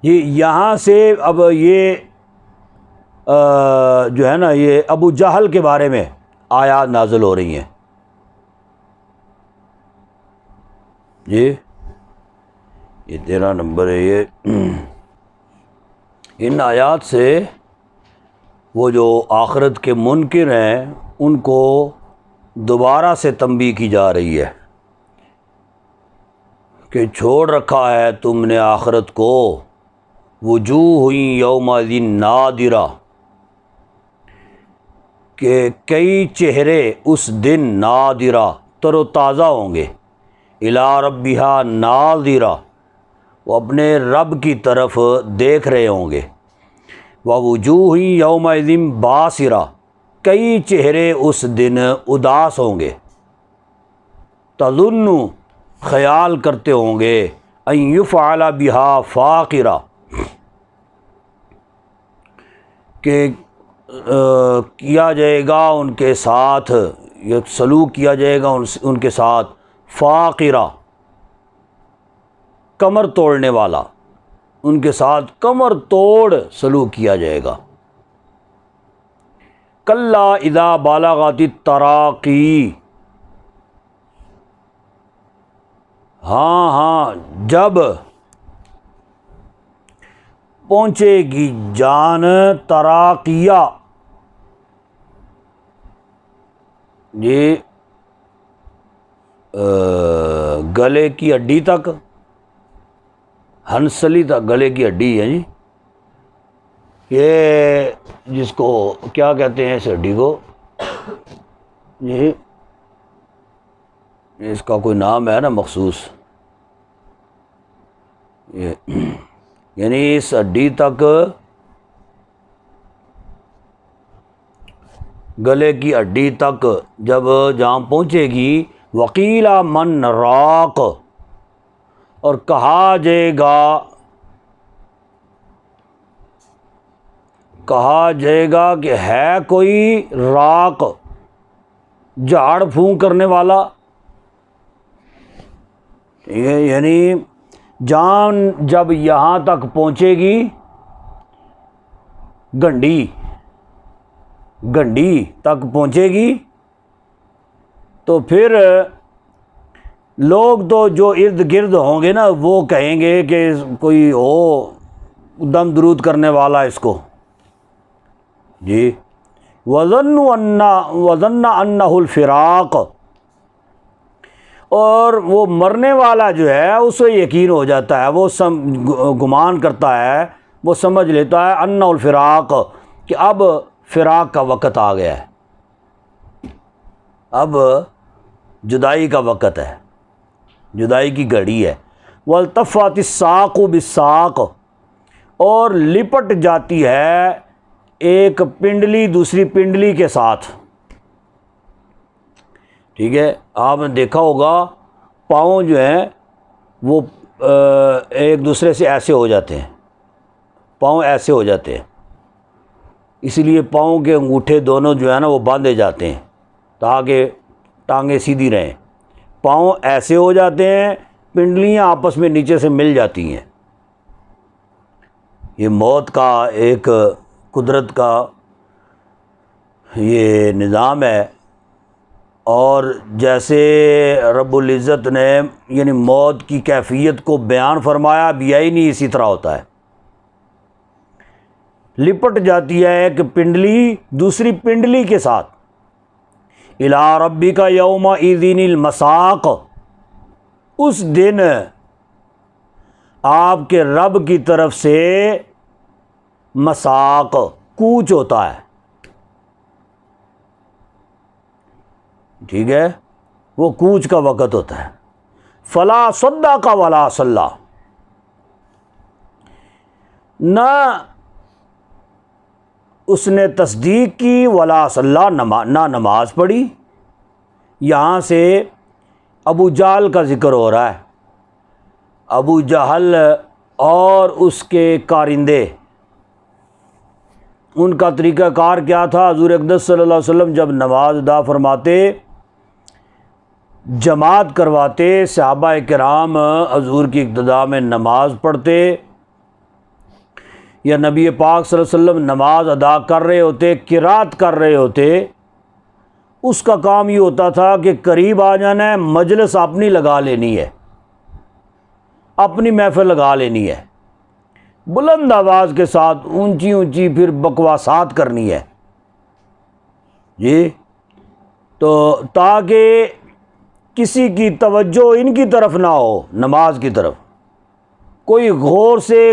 یہاں سے اب یہ جو ہے نا، یہ ابو جہل کے بارے میں آیات نازل ہو رہی ہیں۔ جی یہ 13 نمبر ہے۔ یہ ان آیات سے وہ جو آخرت کے منکر ہیں ان کو دوبارہ سے تنبیہ کی جا رہی ہے کہ چھوڑ رکھا ہے تم نے آخرت کو۔ وجوہ یومئذ نادرہ، کہ کئی چہرے اس دن نادرہ، تر و تازہ ہوں گے، الی ربہا ناظرہ، وہ اپنے رب کی طرف دیکھ رہے ہوں گے۔ ووجوہ یومئذ باسرہ، کئی چہرے اس دن اداس ہوں گے۔ تظن، خیال کرتے ہوں گے، ان یفعل بہا فاقرہ، کہ کیا جائے گا ان کے ساتھ، یہ سلوک کیا جائے گا ان کے ساتھ، فاقرہ، کمر توڑنے والا، ان کے ساتھ کمر توڑ سلوک کیا جائے گا۔ کلا اذا بالغت التراقی، ہاں جب پہنچے گی جان تراقیہ، یہ گلے کی ہڈی تک، ہنسلی تک، گلے کی ہڈی ہے جی، یہ جس کو کیا کہتے ہیں اس ہڈی کو، یہ اس کا کوئی نام ہے نا مخصوص، یعنی اس ہڈی تک، گلے کی ہڈی تک جب جہاں پہنچے گی، وقیل من راق، اور کہا جائے گا کہ ہے کوئی راق، جھاڑ پھونک کرنے والا، یعنی جان جب یہاں تک پہنچے گی، گنڈی تک پہنچے گی، تو پھر لوگ تو جو ارد گرد ہوں گے نا، وہ کہیں گے کہ کوئی ہو دم درود کرنے والا اس کو، جی وظن انہ الفراق، اور وہ مرنے والا جو ہے اسے یقین ہو جاتا ہے، وہ گمان کرتا ہے، وہ سمجھ لیتا ہے انہ الفراق، کہ اب فراق کا وقت آ گیا ہے، اب جدائی کا وقت ہے، جدائی کی گھڑی ہے۔ والتفت الساق بالساق، اور لپٹ جاتی ہے ایک پنڈلی دوسری پنڈلی کے ساتھ، ٹھیک ہے، آپ نے دیکھا ہوگا پاؤں جو ہیں وہ ایک دوسرے سے ایسے ہو جاتے ہیں، پاؤں ایسے ہو جاتے ہیں، اسی لیے پاؤں کے انگوٹھے دونوں جو ہے نا وہ باندھے جاتے ہیں تاکہ ٹانگیں سیدھی رہیں. پاؤں ایسے ہو جاتے ہیں، پنڈلیاں آپس میں نیچے سے مل جاتی ہیں. یہ موت کا ایک قدرت کا یہ نظام ہے. اور جیسے رب العزت نے یعنی موت کی کیفیت کو بیان فرمایا، بھی آئی نہیں اسی طرح ہوتا ہے. لپٹ جاتی ہے ایک پنڈلی دوسری پنڈلی کے ساتھ. الی ربک یومئذ المساق، اس دن آپ کے رب کی طرف سے مساق کوچ ہوتا ہے. ٹھیک ہے، وہ کوچ کا وقت ہوتا ہے. فلا صدق ولا صلی، نہ اس نے تصدیق کی، ولا صلی، نہ نماز پڑھی. یہاں سے ابو جہل کا ذکر ہو رہا ہے. ابو جہل اور اس کے کارندے، ان کا طریقہ کار کیا تھا؟ حضور اقدس صلی اللہ علیہ وسلم جب نماز ادا فرماتے، جماعت کرواتے، صحابہ کرام حضور کی اقتداء میں نماز پڑھتے، یا نبی پاک صلی اللہ علیہ وسلم نماز ادا کر رہے ہوتے، قرات کر رہے ہوتے، اس کا کام یہ ہوتا تھا کہ قریب آ جانا ہے، مجلس اپنی لگا لینی ہے، اپنی محفل لگا لینی ہے، بلند آواز کے ساتھ اونچی اونچی پھر بکواسات کرنی ہے. جی، تو تاکہ کسی کی توجہ ان کی طرف نہ ہو، نماز کی طرف، کوئی غور سے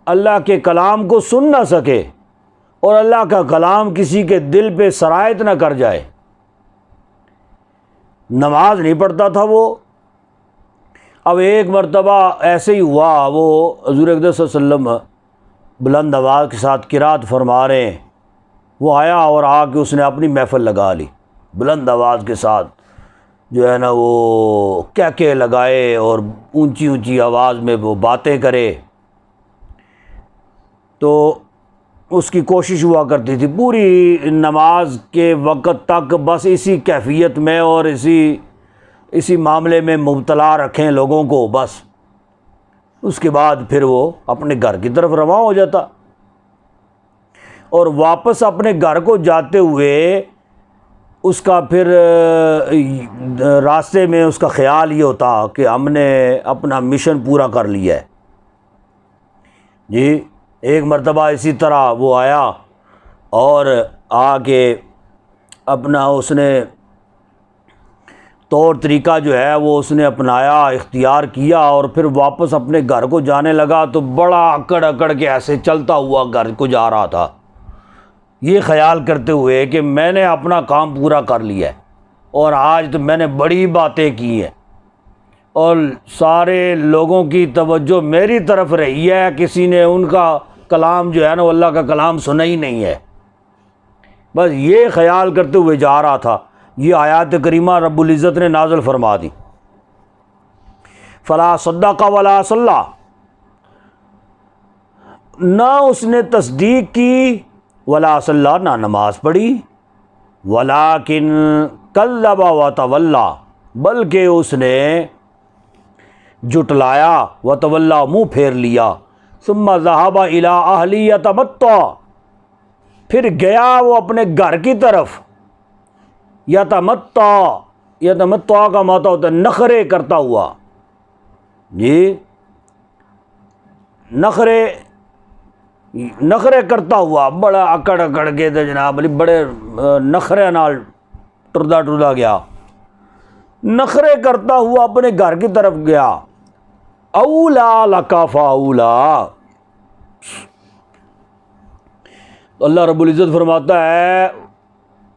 اللہ کے کلام کو سن نہ سکے اور اللہ کا کلام کسی کے دل پہ سرایت نہ کر جائے. نماز نہیں پڑھتا تھا وہ. اب ایک مرتبہ ایسے ہی ہوا، وہ حضور اقدس صلی اللہ علیہ وسلم بلند آواز کے ساتھ قرات فرما رہے ہیں، وہ آیا اور آ کے اس نے اپنی محفل لگا لی، بلند آواز کے ساتھ جو ہے نا وہ کہکے لگائے اور اونچی اونچی آواز میں وہ باتیں کرے. تو اس کی کوشش ہوا کرتی تھی پوری نماز کے وقت تک بس اسی کیفیت میں اور اسی معاملے میں مبتلا رکھیں لوگوں کو بس. اس کے بعد پھر وہ اپنے گھر کی طرف رواں ہو جاتا، اور واپس اپنے گھر کو جاتے ہوئے اس کا پھر راستے میں اس کا خیال یہ ہوتا کہ ہم نے اپنا مشن پورا کر لیا ہے. جی، ایک مرتبہ اسی طرح وہ آیا اور آ کے اپنا اس نے طور طریقہ جو ہے وہ اس نے اپنایا، اختیار کیا، اور پھر واپس اپنے گھر کو جانے لگا تو بڑا اکڑ اکڑ کے ایسے چلتا ہوا گھر کو جا رہا تھا، یہ خیال کرتے ہوئے کہ میں نے اپنا کام پورا کر لیا ہے اور آج تو میں نے بڑی باتیں کی ہیں اور سارے لوگوں کی توجہ میری طرف رہی ہے، کسی نے ان کا کلام جو ہے نا وہ اللہ کا کلام سنا ہی نہیں ہے. بس یہ خیال کرتے ہوئے جا رہا تھا. یہ آیات کریمہ رب العزت نے نازل فرما دی. فلا صدق ولا صلی، نہ اس نے تصدیق کی، ولا صلی، نہ نماز پڑھی، ولیکن کذب وتولی، بلکہ اس نے جھٹلایا، وتولی، منہ پھیر لیا، ثم ذهب الى اہلہ یتمتع، پھر گیا وہ اپنے گھر کی طرف. یتمتع، یتمتع کا معنی ہوتا ہے نخرے کرتا ہوا. جی، نخرے کرتا ہوا، بڑا اکڑ اکڑ کے تو جناب بڑے نخرے نال ٹردا گیا، نخرے کرتا ہوا اپنے گھر کی طرف گیا. اولا لک فاولا، اللہ رب العزت فرماتا ہے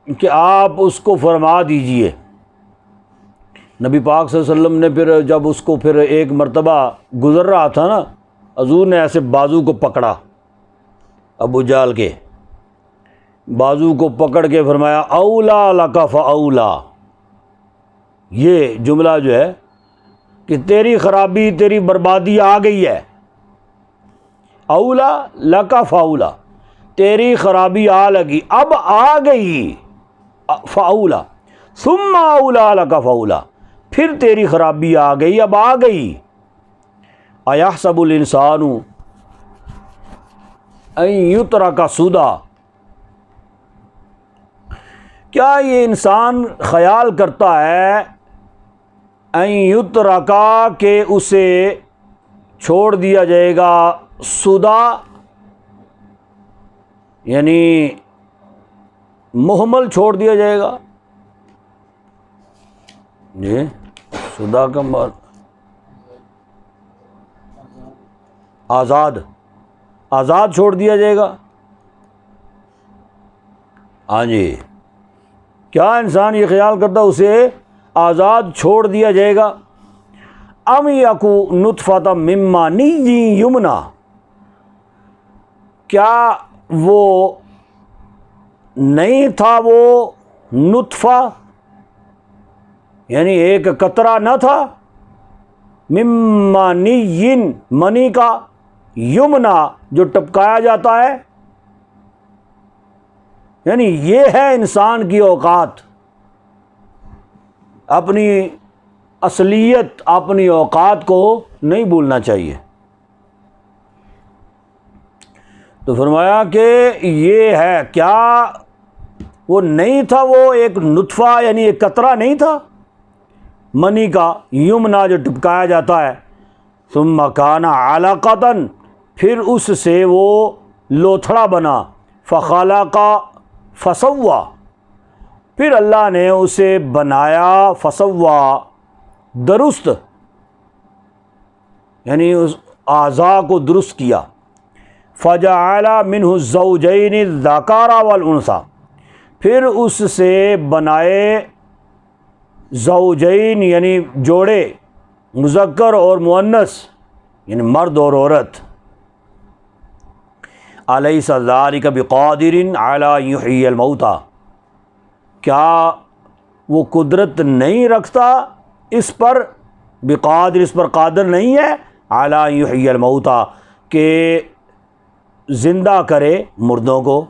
کہ آپ اس کو فرما دیجئے. نبی پاک صلی اللہ علیہ وسلم نے پھر جب اس کو پھر ایک مرتبہ گزر رہا تھا نا، حضور نے ایسے بازو کو پکڑا، ابو جہل کے بازو کو پکڑ کے فرمایا اولا لک فاولا. یہ جملہ جو ہے کہ تیری خرابی، تیری بربادی آ گئی ہے. اولا لک فاولا، تیری خرابی آ لگی، اب آ گئی، فاولا ثم اولا لک فاولا، پھر تیری خرابی آ گئی، اب آ گئی۔ ایحسب الانسان ان یترک سدی، کیا یہ انسان خیال کرتا ہے ان یترکا کہ اسے چھوڑ دیا جائے گا، سدا یعنی محمل چھوڑ دیا جائے گا، جی سدا کا آزاد چھوڑ دیا جائے گا۔ ہاں جی، کیا انسان یہ خیال کرتا اسے آزاد چھوڑ دیا جائے گا؟ ام یکو نطفۃ من منی یمنی، کیا وہ نہیں تھا وہ نطفہ یعنی ایک قطرہ نہ تھا، من منی منی کا، یمنا جو ٹپکایا جاتا ہے، یعنی یہ ہے انسان کی اوقات، اپنی اصلیت اپنی اوقات کو نہیں بھولنا چاہیے۔ تو فرمایا کہ یہ ہے، کیا وہ نہیں تھا وہ ایک نطفہ یعنی ایک قطرہ نہیں تھا منی کا، یمنا جو ٹپکایا جاتا ہے، ثم کان علقۃ، پھر اس سے وہ لوتھڑا بنا، فخلق فسوی، پھر اللہ نے اسے بنایا، فسوی درست یعنی اس اعضاء کو درست کیا، فجعل منہ الزوجین الذکر والانثی، پھر اس سے بنائے زوجین یعنی جوڑے، مذکر اور مؤنث یعنی مرد اور عورت۔ الیس ذلک بقادر علی ان یحیی الموتى، کیا وہ قدرت نہیں رکھتا اس پر، بقادر اس پر قادر نہیں ہے، علی ان یحیی الموتى کہ زندہ کرے مردوں کو،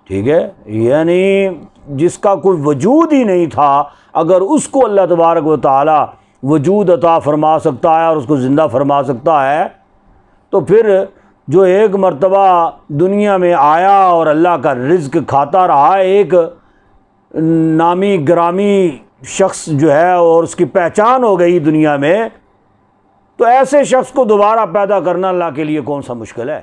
ٹھیک ہے، یعنی جس کا کوئی وجود ہی نہیں تھا، اگر اس کو اللہ تبارک و تعالی وجود عطا فرما سکتا ہے اور اس کو زندہ فرما سکتا ہے، تو پھر جو ایک مرتبہ دنیا میں آیا اور اللہ کا رزق کھاتا رہا، ایک نامی گرامی شخص جو ہے اور اس کی پہچان ہو گئی دنیا میں، تو ایسے شخص کو دوبارہ پیدا کرنا اللہ کے لیے کون سا مشکل ہے؟